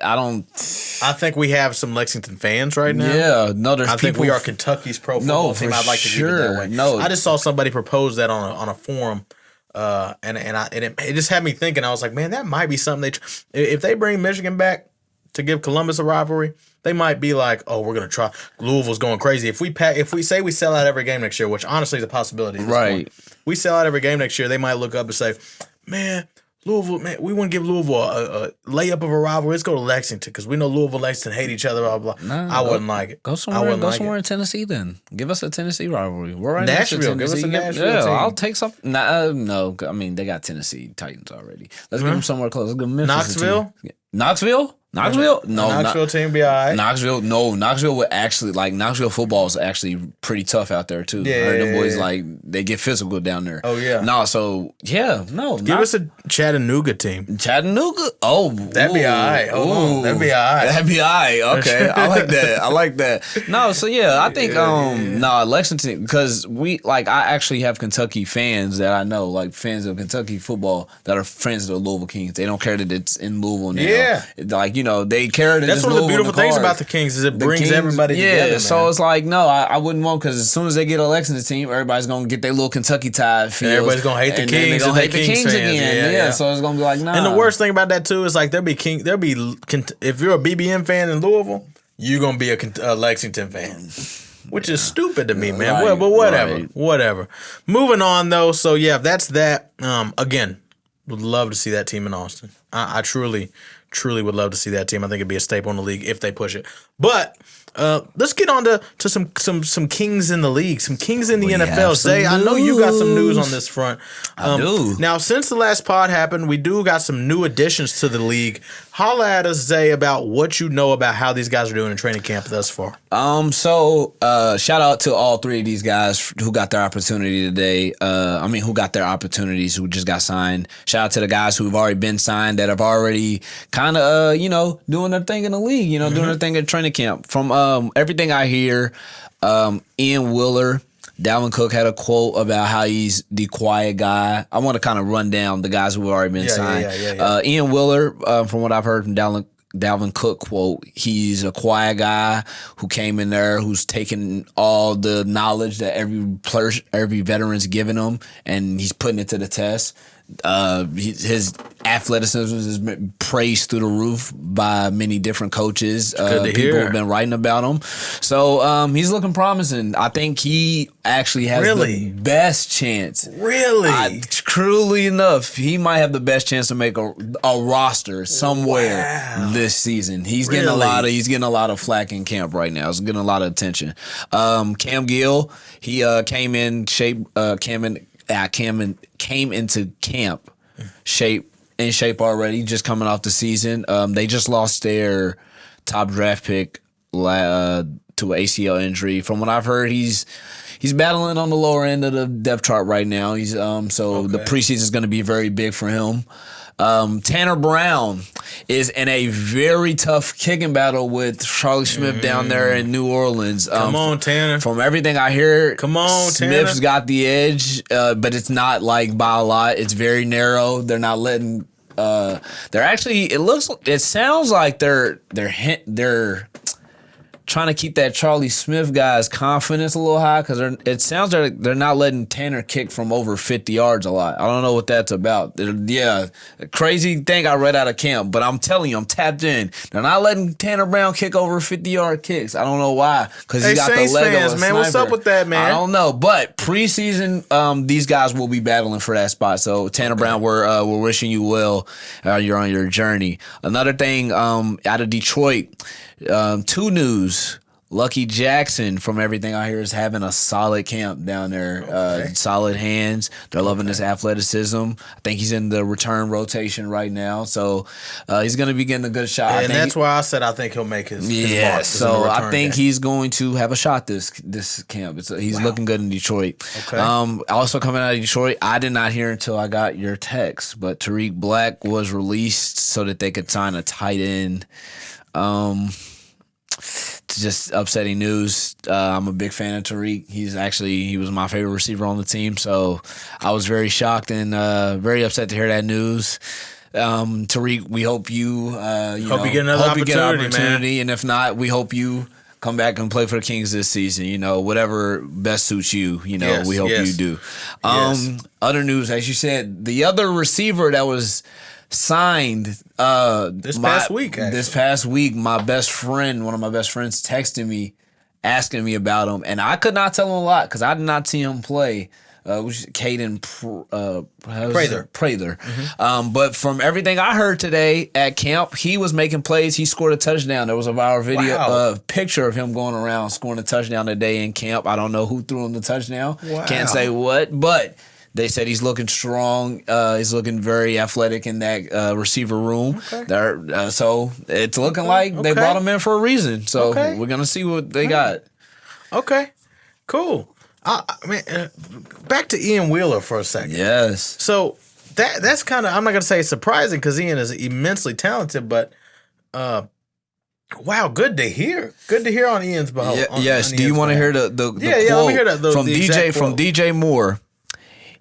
I think we have some Lexington fans right now. Yeah, no, I think we are Kentucky's pro football team. I'd like to keep it that way. No, I just saw somebody propose that on a forum, and it just had me thinking. I was like, man, that might be something if they bring Michigan back to give Columbus a rivalry, they might be like, oh, we're gonna try. Louisville's going crazy. If we say we sell out every game next year, which honestly is a possibility, right? We sell out every game next year, they might look up and say, man. Louisville, man, we want to give Louisville a layup of a rivalry. Let's go to Lexington because we know Louisville, Lexington hate each other. Blah blah. I wouldn't like it. Go somewhere in Tennessee then. Give us a Tennessee rivalry. We're right Nashville. Give us a Nashville team. I'll take some. No, I mean they got Tennessee Titans already. Let's give them somewhere close. Let's give them Memphis. Knoxville. Knoxville. Knoxville? No, Knoxville team be all right. Knoxville would actually Knoxville football is actually pretty tough out there too. Yeah, I heard them boys yeah. they get physical down there. Oh, yeah. Give us a Chattanooga team. Chattanooga. Oh, that'd be all right. That'd be all right. That'd be all right. Okay, I like that. No, so yeah, I think Lexington, because I actually have Kentucky fans that I know, like fans of Kentucky football that are friends of the Louisville Kings. They don't care that it's in Louisville now. Yeah, they care that that's it's one of the beautiful things cards. about the Kings is it brings everybody together. Yeah, so it's like no, I wouldn't want, because as soon as they get a Lexington team, everybody's gonna get their little Kentucky tie feels. Everybody's gonna hate the Kings. They're gonna hate the Kings again. Yeah, so it's gonna be like, nah. And the worst thing about that too is like if you're a BBM fan in Louisville, you're gonna be a Lexington fan, which is stupid to me, man. Right, but right. whatever. Moving on though, so yeah, that's that. Again, would love to see that team in Austin. I truly would love to see that team. I think it'd be a staple in the league if they push it. But let's get on to some Kings in the league, some Kings in the NFL. Zay, I know you got some news on this front. I do. Now, since the last pod happened, we do got some new additions to the league. Holla at us, Zay, about what you know about how these guys are doing in training camp thus far. So shout out to all three of these guys who got their opportunity today. Who got their opportunities, who just got signed. Shout out to the guys who've already been signed, that have already kind of, doing their thing in the league, doing their thing at training camp. From everything I hear, Ian Willer, Dalvin Cook had a quote about how he's the quiet guy. I want to kind of run down the guys who have already been signed. Yeah. Ian Willer, from what I've heard from Dalvin Cook quote, he's a quiet guy who came in there, who's taken all the knowledge that every veteran's given him, and he's putting it to the test. His athleticism has been praised through the roof by many different coaches. People have been writing about him. So he's looking promising. I think he actually has the best chance. Really? Truly enough, he might have the best chance to make a roster somewhere this season. He's getting a lot of flack in camp right now. He's getting a lot of attention. Cam Gill, he came into camp in shape already, just coming off the season. They just lost their top draft pick to an ACL injury. From what I've heard, he's battling on the lower end of the depth chart right now. The preseason is going to be very big for him. Tanner Brown is in a very tough kicking battle with Charlie Smith down there in New Orleans. Come on, Tanner. From everything I hear, Smith's Tanner. Got the edge, but it's not like by a lot. It's very narrow. They're not letting. It sounds like they're trying to keep that Charlie Smith guy's confidence a little high, because it sounds like they're not letting Tanner kick from over 50 yards a lot. I don't know what that's about. Crazy thing I read out of camp, but I'm telling you, I'm tapped in. They're not letting Tanner Brown kick over 50-yard kicks. I don't know why, because he got Saints the leg fans, of a man. sniper. What's up with that, man? I don't know, but preseason, these guys will be battling for that spot. So Tanner Brown, we're wishing you well. You're on your journey. Another thing, out of Detroit. 2 news. Lucky Jackson, from everything I hear, is having a solid camp down there. Solid hands. They're loving his athleticism. I think he's in the return rotation right now. So he's going to be getting a good shot. And that's why I said I think he'll make his mark. So I think he's going to have a shot this camp. He's looking good in Detroit. Okay. Also coming out of Detroit, I did not hear until I got your text, but Tariq Black was released so that they could sign a tight end. Just upsetting news. I'm a big fan of Tariq. He was my favorite receiver on the team, so I was very shocked and very upset to hear that news. Tariq, we hope you get another opportunity, man. And if not, we hope you come back and play for the Kings this season. Whatever best suits you. We hope you do. Other news, as you said, the other receiver that was signed this past week, one of my best friends texted me asking me about him, and I could not tell him a lot because I did not see him play. Which is Caden Prather. But from everything I heard today at camp, he was making plays. He scored a touchdown. There was a viral video, picture of him going around scoring a touchdown today in camp. I don't know who threw him the touchdown. Can't say what, but They said he's looking strong. He's looking very athletic in that receiver room. Okay. So it's looking like they brought him in for a reason. So we're going to see what they got. Okay, cool. I mean, back to Ian Wheeler for a second. Yes. So that's kind of, I'm not going to say it's surprising because Ian is immensely talented, but wow, good to hear. Good to hear on Ian's behalf. Yes. Do you want to hear the quote let me hear that, from DJ Moore?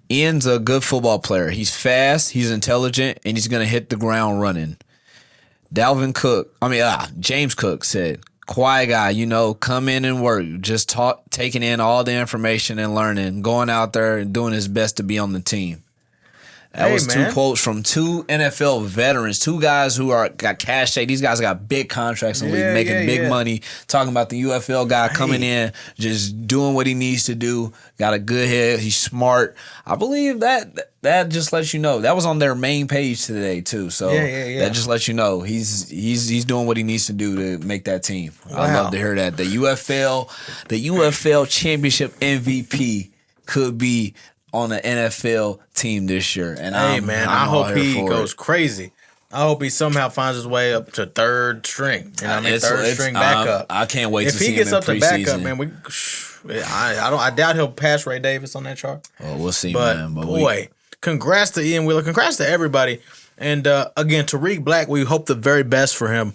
Ian's a good football player. He's fast, he's intelligent, and he's going to hit the ground running. James Cook said, quiet guy, come in and work. Just taking in all the information and learning, going out there and doing his best to be on the team. That was two quotes from two NFL veterans, two guys who got cachet. These guys got big contracts in the league, making big money. Talking about the UFL guy coming in, just doing what he needs to do. Got a good head. He's smart. I believe that just lets you know. That was on their main page today too. So that just lets you know he's doing what he needs to do to make that team. Wow. I'd love to hear that. The UFL championship MVP could be on the NFL team this year. And I hope he goes crazy. I hope he somehow finds his way up to third string. Third string backup. I can't wait to see him in If he gets up preseason. to backup, man, I doubt he'll pass Ray Davis on that chart. Oh, we'll see, but, man. But boy, congrats to Ian Wheeler. Congrats to everybody. And again, Tariq Black, we hope the very best for him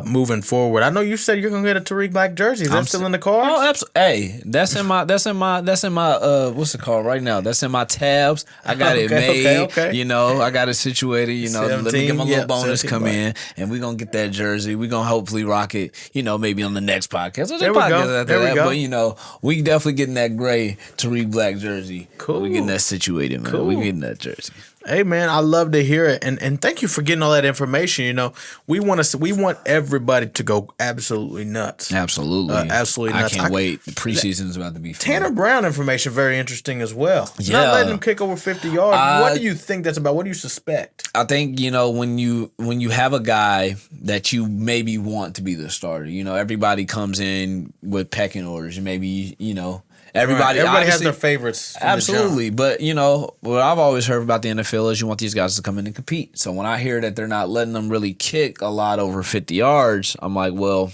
moving forward. I know you said you're gonna get a Tariq Black jersey. Is that still in the cards? Oh, absolutely. Hey, that's in my what's it called right now? That's in my tabs. I got it made. Okay. I got it situated. Let me get my little bonus come in, and we're gonna get that jersey. We're gonna hopefully rock it. Maybe on the next podcast. There we go. There we go. But we definitely getting that gray Tariq Black jersey. Cool. We getting that situated, man. Cool. We getting that jersey. Hey man, I love to hear it, and thank you for getting all that information. We want everybody to go absolutely nuts. Absolutely, absolutely nuts. I can't wait. The preseason is about to be fun. Tanner Brown information very interesting as well. Not letting him kick over 50 yards. What do you think that's about? What do you suspect? I think when you have a guy that you maybe want to be the starter. Everybody comes in with pecking orders, and maybe Everybody has their favorites. Absolutely. But, what I've always heard about the NFL is you want these guys to come in and compete. So when I hear that they're not letting them really kick a lot over 50 yards, I'm like, well,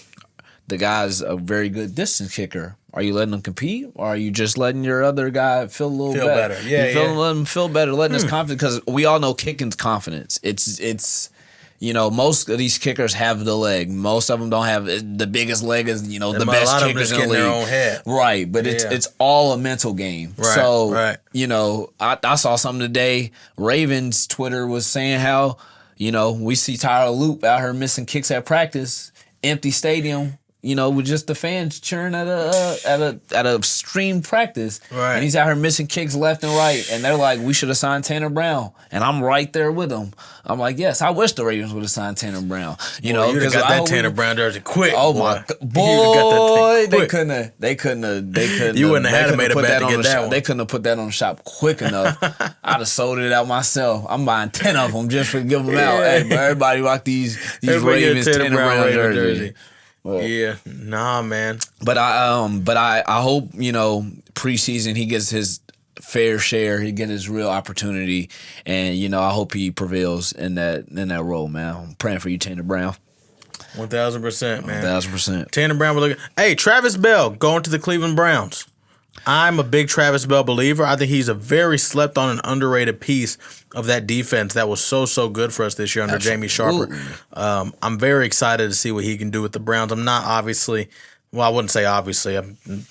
the guy's a very good distance kicker. Are you letting him compete, or are you just letting your other guy feel a little better? Letting him feel better, letting his confidence, because we all know kicking's confidence. It's most of these kickers have the leg. Most of them don't have the biggest leg is, the best kickers in the league. Their own head. Right, but it's all a mental game. Right, so, right. I saw something today. Ravens Twitter was saying how, we see Tyler Loop out here missing kicks at practice, empty stadium. With just the fans cheering at a stream practice, right. And he's out here missing kicks left and right, and they're like, "We should have signed Tanner Brown," and I'm right there with them. I'm like, "Yes, I wish the Ravens would have signed Tanner Brown." You'd have got that Tanner Brown jersey quick. Oh my boy, they couldn't have. You wouldn't have had to made a bet to get that one. They couldn't have put that on the shop quick enough. I'd have sold it out myself. I'm buying 10 of them just for give them out. Hey, but everybody rock these Ravens Tanner Brown jersey. Well, nah, man. But I hope preseason he gets his fair share. He gets his real opportunity, and I hope he prevails in that role, man. I'm praying for you, Tanner Brown. 1,000%, man. 1,000%. Tanner Brown, we're looking. Hey, Travis Bell going to the Cleveland Browns. I'm a big Travis Bell believer. I think he's a very slept on and underrated piece of that defense that was so good for us this year under Jamie Sharper. I'm very excited to see what he can do with the Browns. I'm not obviously, well, I wouldn't say obviously.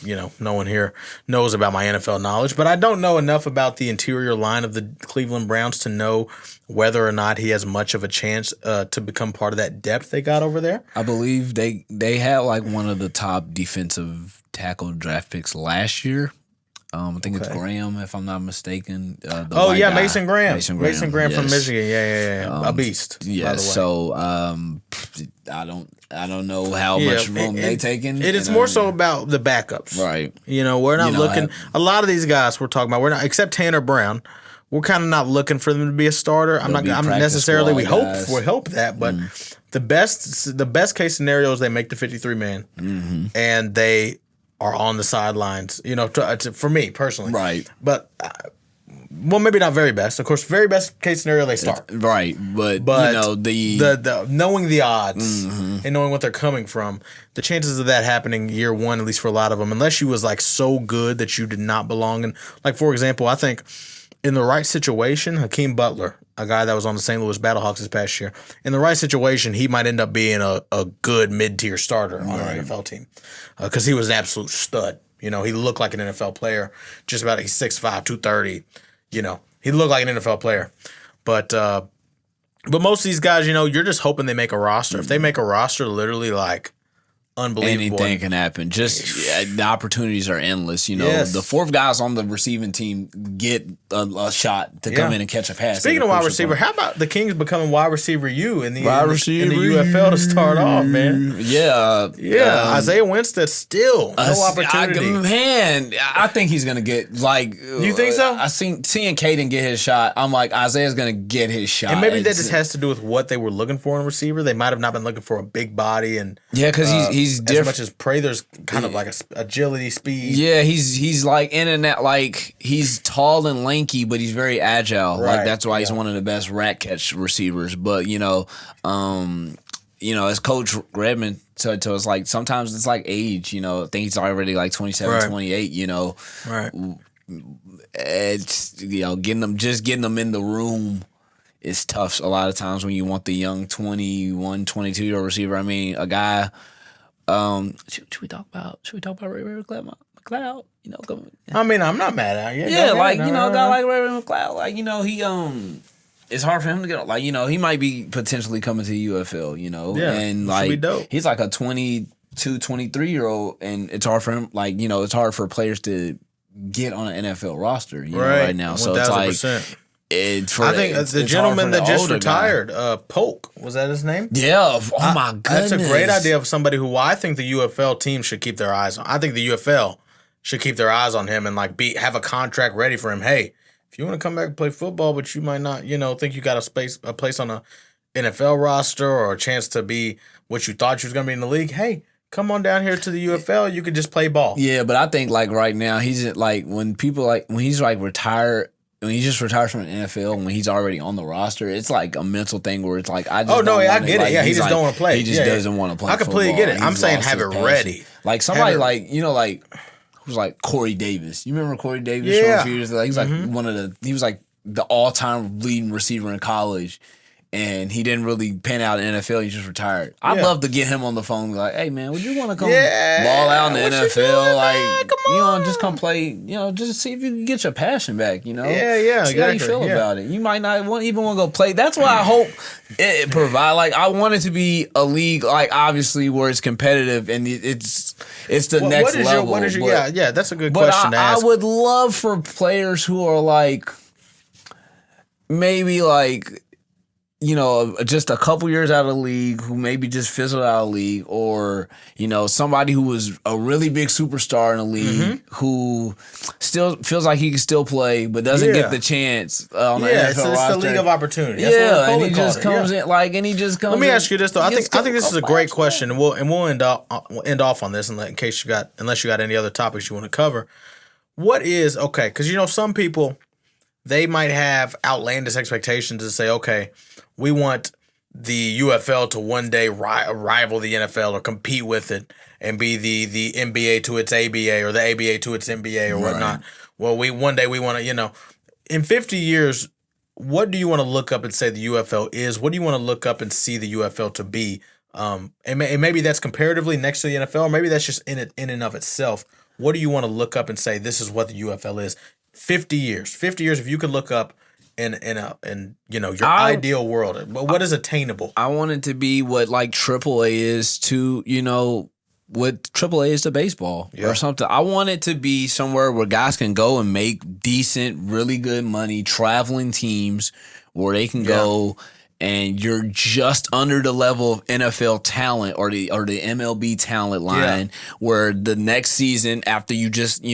No one here knows about my NFL knowledge, but I don't know enough about the interior line of the Cleveland Browns to know whether or not he has much of a chance to become part of that depth they got over there. I believe they had like one of the top defensive tackle draft picks last year. I think it's Graham, if I'm not mistaken. Mason Graham. Mason Graham from Michigan. Yeah. A beast. Yeah. By the way. So I don't know how much room they taking. It is more so about the backups, right? We're not looking. A lot of these guys we're talking about, we're not except Tanner Brown. We're kind of not looking for them to be a starter. I'm necessarily. We hope that, but the best case scenario is they make the 53-man, and they are on the sidelines, for me personally. Right. But well, maybe not very best. Of course, very best case scenario, they start. Right, but you know, the knowing the odds and knowing what they're coming from, the chances of that happening year one, at least for a lot of them, unless you was like so good that you did not belong in. Like, for example, I think in the right situation, Hakeem Butler, a guy that was on the St. Louis Battlehawks this past year, in the right situation, he might end up being a good mid-tier starter on an NFL team because he was an absolute stud. You know, he looked like an NFL player. Just about, he's 6'5", 230. You know, he looked like an NFL player. But most of these guys, you know, you're just hoping they make a roster. If they make a roster, literally like unbelievable. Anything can happen. Just the opportunities are endless. You know, the fourth guys on the receiving team get a shot to come in and catch a pass. Speaking of wide receiver, how about the Kings becoming wide receiver U in the UFL to start off, man? Yeah. Isaiah Winstead still no opportunity. I think he's gonna get like. You think so? I seeing Caden get his shot. I'm like, Isaiah's gonna get his shot, and maybe that just has to do with what they were looking for in a receiver. They might have not been looking for a big body and because he's different. As much as Prather's kind of like agility, speed. Yeah, he's like in and out. Like he's tall and lanky, but he's very agile. Right. Like that's why he's one of the best rat catch receivers. But you know, as Coach Redmond said to us, like sometimes it's like age. You know, I think he's already like 27, 28. You know, right. It's getting them in the room is tough a lot of times when you want the young 21, 22-year-old receiver. I mean, a guy. Should we talk about Ray McLeod? You know, I mean, I'm not mad at you. Yeah, like a guy like Ray McLeod, like he it's hard for him to get. Like he might be potentially coming to the UFL. You know, and like he's like a 22, 23-year-old, and it's hard for him. Like it's hard for players to get on an NFL roster. You know, right now, 1,000%. So it's like. I think the gentleman that just retired, Polk, was that his name? Yeah. Oh my goodness. That's a great idea of somebody who I think the UFL team should keep their eyes on. I think the UFL should keep their eyes on him and like have a contract ready for him. Hey, if you want to come back and play football, but you might not, think you got a place on a NFL roster or a chance to be what you thought you was going to be in the league. Hey, come on down here to the UFL. You could just play ball. Yeah, but I think like right now he's like when he's like retired. When he just retires from the NFL and when he's already on the roster, it's like a mental thing where it's like I just I get it. Yeah, he just don't want to play. He just doesn't want to play. I completely get it. I'm saying have it ready. Like somebody who's like Corey Davis. You remember Corey Davis from a few years ago? He was like he was like the all-time leading receiver in college. And he didn't really pan out in the NFL. He just retired. I'd love to get him on the phone and be like, hey, man, would you want to come ball out in the NFL? Doing, like, come on. Just come play, just see if you can get your passion back, Yeah, see how you feel about it. You might not even want to go play. That's why I hope it provide. Like, I want it to be a league, like, obviously, where it's competitive and it's the next level. That's a good question to ask. I would love for players who are like, maybe like, just a couple years out of the league who maybe just fizzled out of the league or, somebody who was a really big superstar in the league who still feels like he can still play but doesn't get the chance on the NFL roster. It's the league of opportunity. And he just comes in Let me ask you this though. I think this is a great question and we'll end off on this unless you got any other topics you want to cover. What is okay, because some people they might have outlandish expectations and say, okay, we want the UFL to one day rival the NFL or compete with it and be the NBA to its ABA or the ABA to its NBA or whatnot. Well, one day we want to, in 50 years, what do you want to look up and say the UFL is? What do you want to look up and see the UFL to be? And maybe that's comparatively next to the NFL, or maybe that's just in and of itself. What do you want to look up and say this is what the UFL is? 50 years, if you could look up in your ideal world, what is attainable? I want it to be what like AAA is to what AAA is to baseball or something. I want it to be somewhere where guys can go and make decent, really good money, traveling teams where they can go and you're just under the level of NFL talent or the MLB talent line where the next season after you just,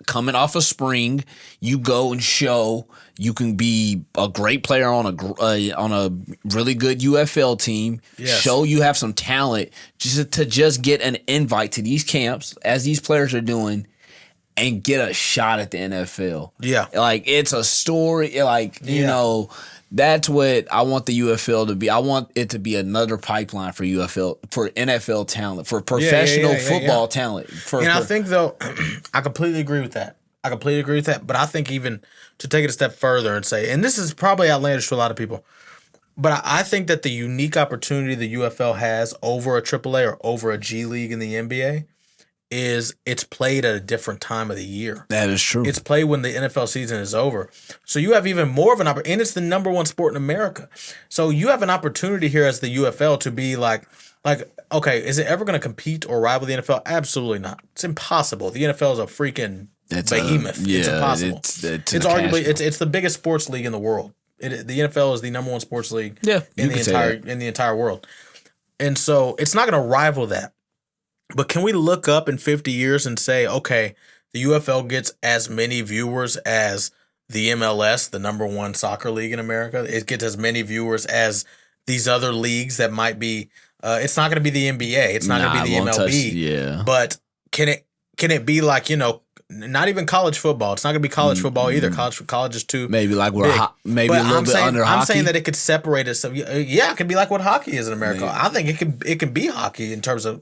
coming off of spring, you go and show you can be a great player on a really good UFL team, show you have some talent just to get an invite to these camps as these players are doing and get a shot at the NFL. Yeah. Like, it's a story. Like, you know, that's what I want the UFL to be. I want it to be another pipeline for UFL, for NFL talent, for professional football talent. I think, though, I completely agree with that. But I think even to take it a step further and say, and this is probably outlandish to a lot of people, but I think that the unique opportunity the UFL has over a AAA or over a G League in the NBA is it's played at a different time of the year. That is true. It's played when the NFL season is over. So you have even more of an opportunity, and it's the number one sport in America. So you have an opportunity here as the UFL to be like, okay, is it ever going to compete or rival the NFL? Absolutely not. It's impossible. The NFL is a freaking behemoth. It's impossible. It's arguably it's the biggest sports league in the world. The NFL is the number one sports league in the entire world. And so it's not going to rival that. But can we look up in 50 years and say, okay, the UFL gets as many viewers as the MLS, the number one soccer league in America? It gets as many viewers as these other leagues that might be. It's not going to be the NBA. It's not going to be the MLB. But can it be like, you know, not even college football? It's not going to be college football either. College is too maybe like big. Maybe a little bit under hockey. I'm saying that it could separate it. So yeah, it could be like what hockey is in America. Maybe. I think it can be hockey in terms of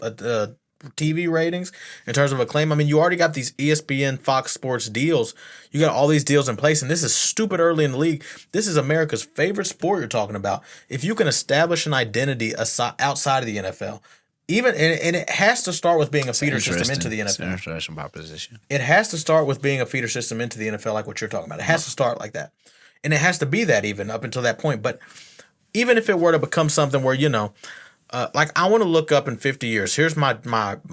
TV ratings, in terms of acclaim. I mean, you already got these ESPN, Fox Sports deals. You got all these deals in place, and this is stupid early in the league. This is America's favorite sport you're talking about. If you can establish an identity outside of the NFL, even and it has to start with being a feeder system into the NFL. It's an interesting proposition. It has to start with being a feeder system into the NFL, like what you're talking about. It has to start like that, and it has to be that even up until that point. But even if it were to become something where, you know, like I want to look up in 50 years. Here's my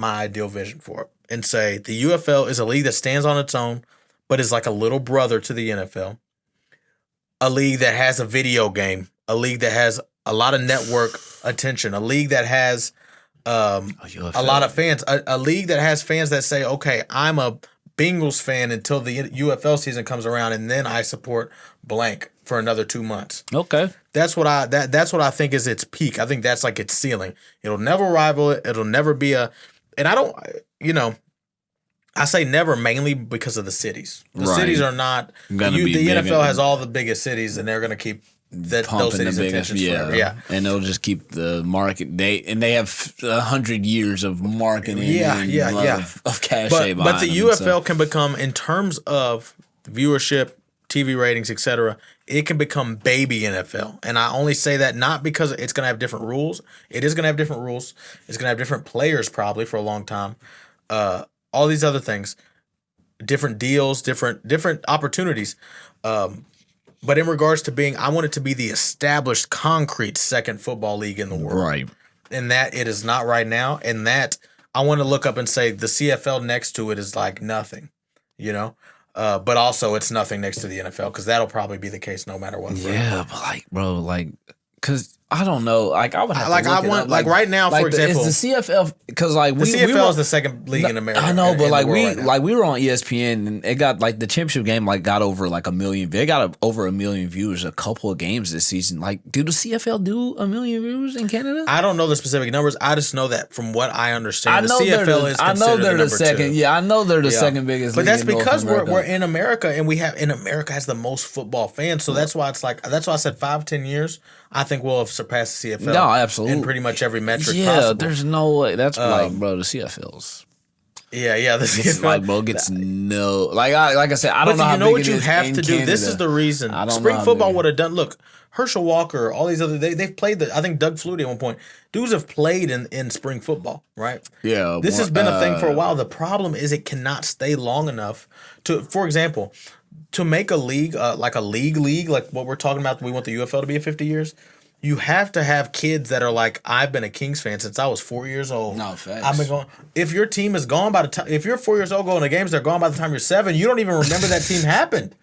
ideal vision for it, and say the UFL is a league that stands on its own, but is like a little brother to the NFL. A league that has a video game, a league that has a lot of network attention, a league that has a lot of fans, a league that has fans that say, okay, I'm a Bengals fan until the UFL season comes around, and then I support blank for another 2 months. Okay. That's what I think is its peak. I think that's like its ceiling. It'll never rival it. It'll never be and I don't, you know, I say never mainly because of the cities. The cities are not, the NFL has all the biggest cities, and they're going to keep those cities' attention forever. Yeah. And they'll just keep the market. They have 100 years of marketing of cachet but the UFL can become, in terms of viewership, TV ratings, etc., it can become baby NFL. And I only say that not because it's going to have different rules. It is going to have different rules. It's going to have different players probably for a long time. All these other things, different deals, different opportunities. But in regards to being, I want it to be the established, concrete second football league in the world. Right. And that it is not right now. And that I want to look up and say the CFL next to it is like nothing, you know? But also it's nothing next to the NFL, because that'll probably be the case no matter what. Yeah, but like, bro, like, because I don't know. Like, I would have like to look I want it up. like right now, for example, is the CFL, because like the CFL is the second league in America. I know, but like we were on ESPN, and it got like the championship game like got over like 1 million. They got over 1 million viewers a couple of games this season. Like, do the CFL do 1 million viewers in Canada? I don't know the specific numbers. I just know that from what I understand, the CFL is considered the number second. 2. Yeah, I know they're the second biggest. But league that's in North because America. we're in America, and America has the most football fans. So that's why it's like, that's why I said 5-10 years. I think we'll have surpassed the CFL. No, absolutely. In pretty much every metric yeah, possible. there's no way. That's like, bro, the CFL's. Yeah, the CFL. Like, bro, gets no. Like I said, I don't know how big what it you is have in to do. Canada. This is the reason. Spring football would have done. Look, Herschel Walker, all these other, they've played I think Doug Flutie at one point. Dudes have played in spring football, right? Yeah. This has been a thing for a while. The problem is it cannot stay long enough to, for example, to make a league, like a league, like what we're talking about, we want the UFL to be at 50 years. You have to have kids that are like, I've been a Kings fan since I was 4 years old. No, facts. I've been going. If your team is gone by the time, if you're 4 years old going to games, they're gone by the time you're 7. You don't even remember that team happened.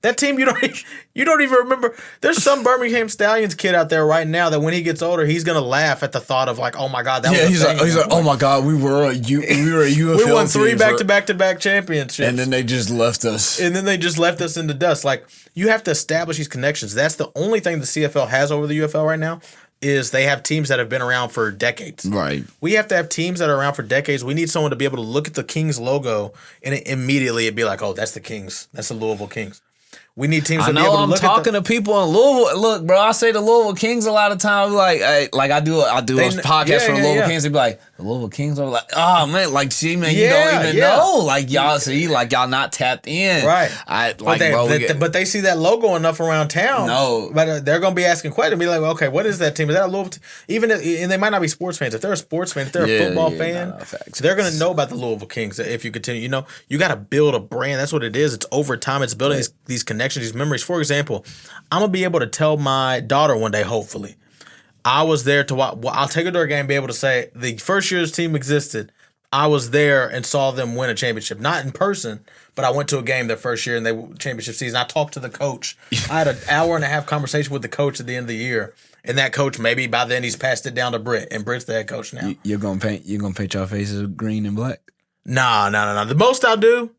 That team, you don't even remember. There's some Birmingham Stallions kid out there right now that when he gets older, he's gonna laugh at the thought of like, oh my god, that was he's like, oh my god, we were a UFL. We won 3 back-to-back championships, and then they just left us. And then they just left us in the dust. Like, you have to establish these connections. That's the only thing the CFL has over the UFL right now. is they have teams that have been around for decades. Right. We have to have teams that are around for decades. We need someone to be able to look at the Kings logo and immediately it'd be like, oh, that's the Kings. That's the Louisville Kings. We need teams to be able to look at I'm talking to people in Louisville. Look, bro, I say the Louisville Kings a lot of times. Like I do a podcast for the Louisville Kings. They be like, the Louisville Kings are like, oh man, like see, man, you don't even know. Like y'all see, like y'all not tapped in. Right. But they see that logo enough around town. No. But they're gonna be asking questions. Be like, okay, what is that team? Is that a Louisville team? And they might not be sports fans. If they're a sports fan, if they're a football fan, they're gonna know about the Louisville Kings if you continue. You know, you gotta build a brand. That's what it is. It's over time. It's building these connections, these memories. For example, I'm gonna be able to tell my daughter one day, hopefully, I was there to watch. Well, I'll take her to a game and be able to say the first year this team existed, I was there and saw them win a championship. Not in person, but I went to a game their first year in the championship season. I talked to the coach. I had an hour and a half conversation with the coach at the end of the year. And that coach, maybe by then he's passed it down to Britt, and Britt's the head coach now. You're gonna paint your faces green and black? Nah. The most I'll do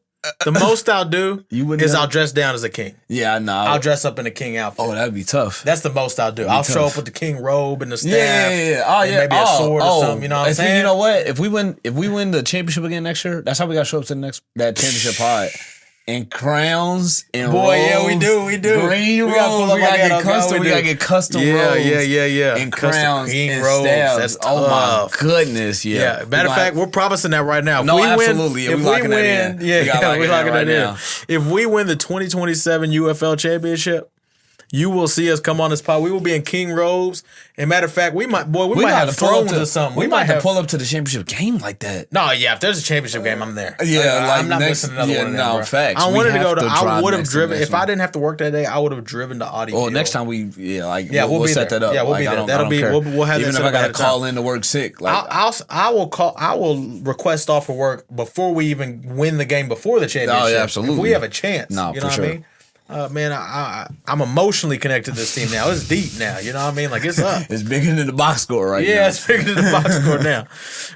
is I'll dress down as a king. Yeah, no. I'll dress up in a king outfit. Oh, that'd be tough. That's the most I'll do. I'll show up with the king robe and the staff. Yeah. Oh, and maybe a sword or something. You know what I'm saying? You know what? If we win the championship again next year, that's how we got to show up to that championship pod. And crowns and robes. Yeah, we do. Green robes. We gotta get custom. We gotta get custom robes. Yeah. And crowns and robes. Staffs. That's oh my goodness. Yeah. Matter of fact, we're promising that right now. Absolutely. If we locking that in. We're locking that in. If we win the 2027 UFL championship, you will see us come on this pod. We will be in king robes. And matter of fact, we might have thrones or something. We might have to pull up to the championship game like that. No, yeah. If there's a championship game, I'm there. Yeah, I'm not missing another one of them. No, facts. I wanted to go to. I would have driven if I didn't have to work that day. I would have driven to Audi. Well, next time we'll set there. that up. Yeah, we'll be there. That'll be. We'll have even that. Even if I got to call in to work sick, like I will request off for work before we even win the game before the championship. Oh yeah, absolutely. If we have a chance. No, you know for sure. what I mean? Man, I'm emotionally connected to this team now. It's deep now. You know what I mean? Like it's up. It's bigger than the box score now. Yeah, it's bigger than the box score now.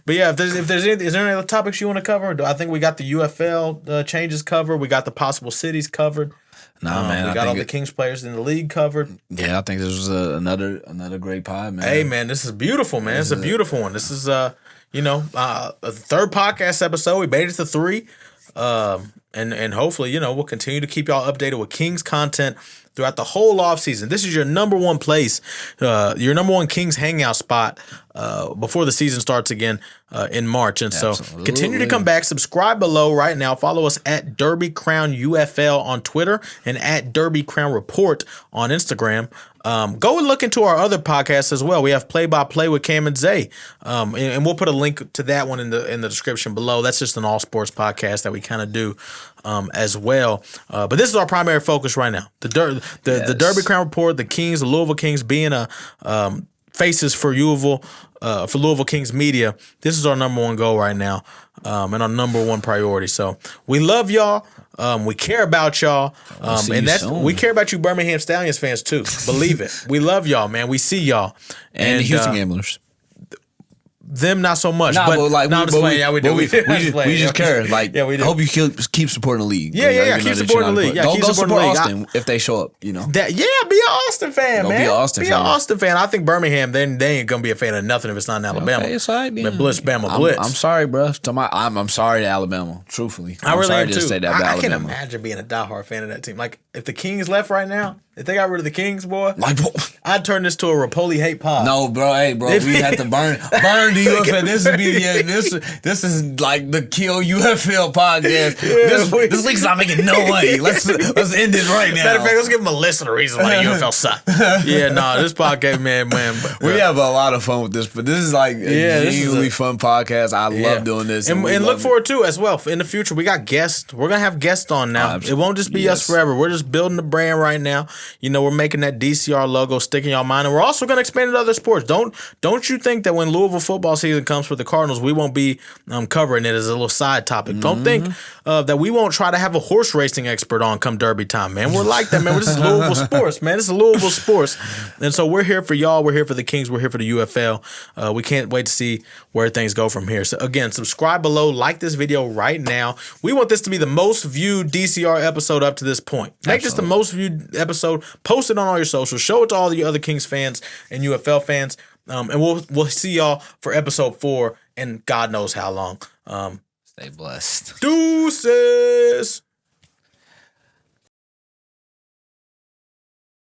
But yeah, if there's anything, is there any other topics you want to cover? I think we got the UFL changes covered. We got the possible cities covered. Nah, man, we got all the Kings players in the league covered. Yeah, I think this was another great pod, man. Hey, man, this is beautiful, man. It's a beautiful one. This is a third podcast episode. We made it to 3. And hopefully, we'll continue to keep y'all updated with Kings content throughout the whole offseason. This is your number one place, your number one Kings hangout spot before the season starts again in March. And so continue to come back. Subscribe below right now. Follow us at Derby Crown UFL on Twitter and at Derby Crown Report on Instagram. Go and look into our other podcasts as well. We have Play by Play with Cam and Zay, and we'll put a link to that one in the description below. That's just an all sports podcast that we kind of do as well. But this is our primary focus right now. The Derby Crown Report, the Kings, the Louisville Kings being faces for Louisville Kings media. This is our number one goal right now, and our number one priority. So we love y'all. We care about y'all, and we care about you Birmingham Stallions fans too. Believe it. We love y'all, man. We see y'all, and the Houston Gamblers. Them not so much, but we just care. Like, yeah, we do. I hope you keep supporting the league. Yeah. Keep supporting the league. Don't go support Austin if they show up. Be an Austin fan, man. Be an Austin fan. I think Birmingham, they ain't gonna be a fan of nothing if it's not in Alabama. Okay, it's all right, man. Blitz. I'm sorry, bro. I'm sorry to Alabama. Truthfully, I really am too. I can't imagine being a diehard fan of that team. Like if the Kings left right now. If they got rid of the Kings, boy, I'd turn this to a Repole hate pod. No, bro, we had to burn the UFL. This is like the kill UFL podcast. This league's not making no money. Let's end it right now. Matter of fact, let's give them a list of the reasons why the UFL suck. This podcast, man. We have a lot of fun with this, but this is like a genuinely fun podcast. I love doing this, and look forward to as well in the future. We got guests. We're gonna have guests on now. It won't just be us forever. We're just building the brand right now. We're making that DCR logo stick in y'all mind, and we're also going to expand it to other sports. Don't you think that when Louisville football season comes for the Cardinals, we won't be covering it as a little side topic? Don't think that we won't try to have a horse racing expert on come Derby time, man. We're like that, man. This is Louisville sports, man. This is Louisville sports, and so we're here for y'all. We're here for the Kings. We're here for the UFL. We can't wait to see where things go from here. So again, subscribe below, like this video right now. We want this to be the most viewed DCR episode up to this point. Make this the most viewed episode episode, post it on all your socials, show it to all the other Kings fans and UFL fans. And we'll see y'all for episode 4 and God knows how long. Stay blessed. Deuces.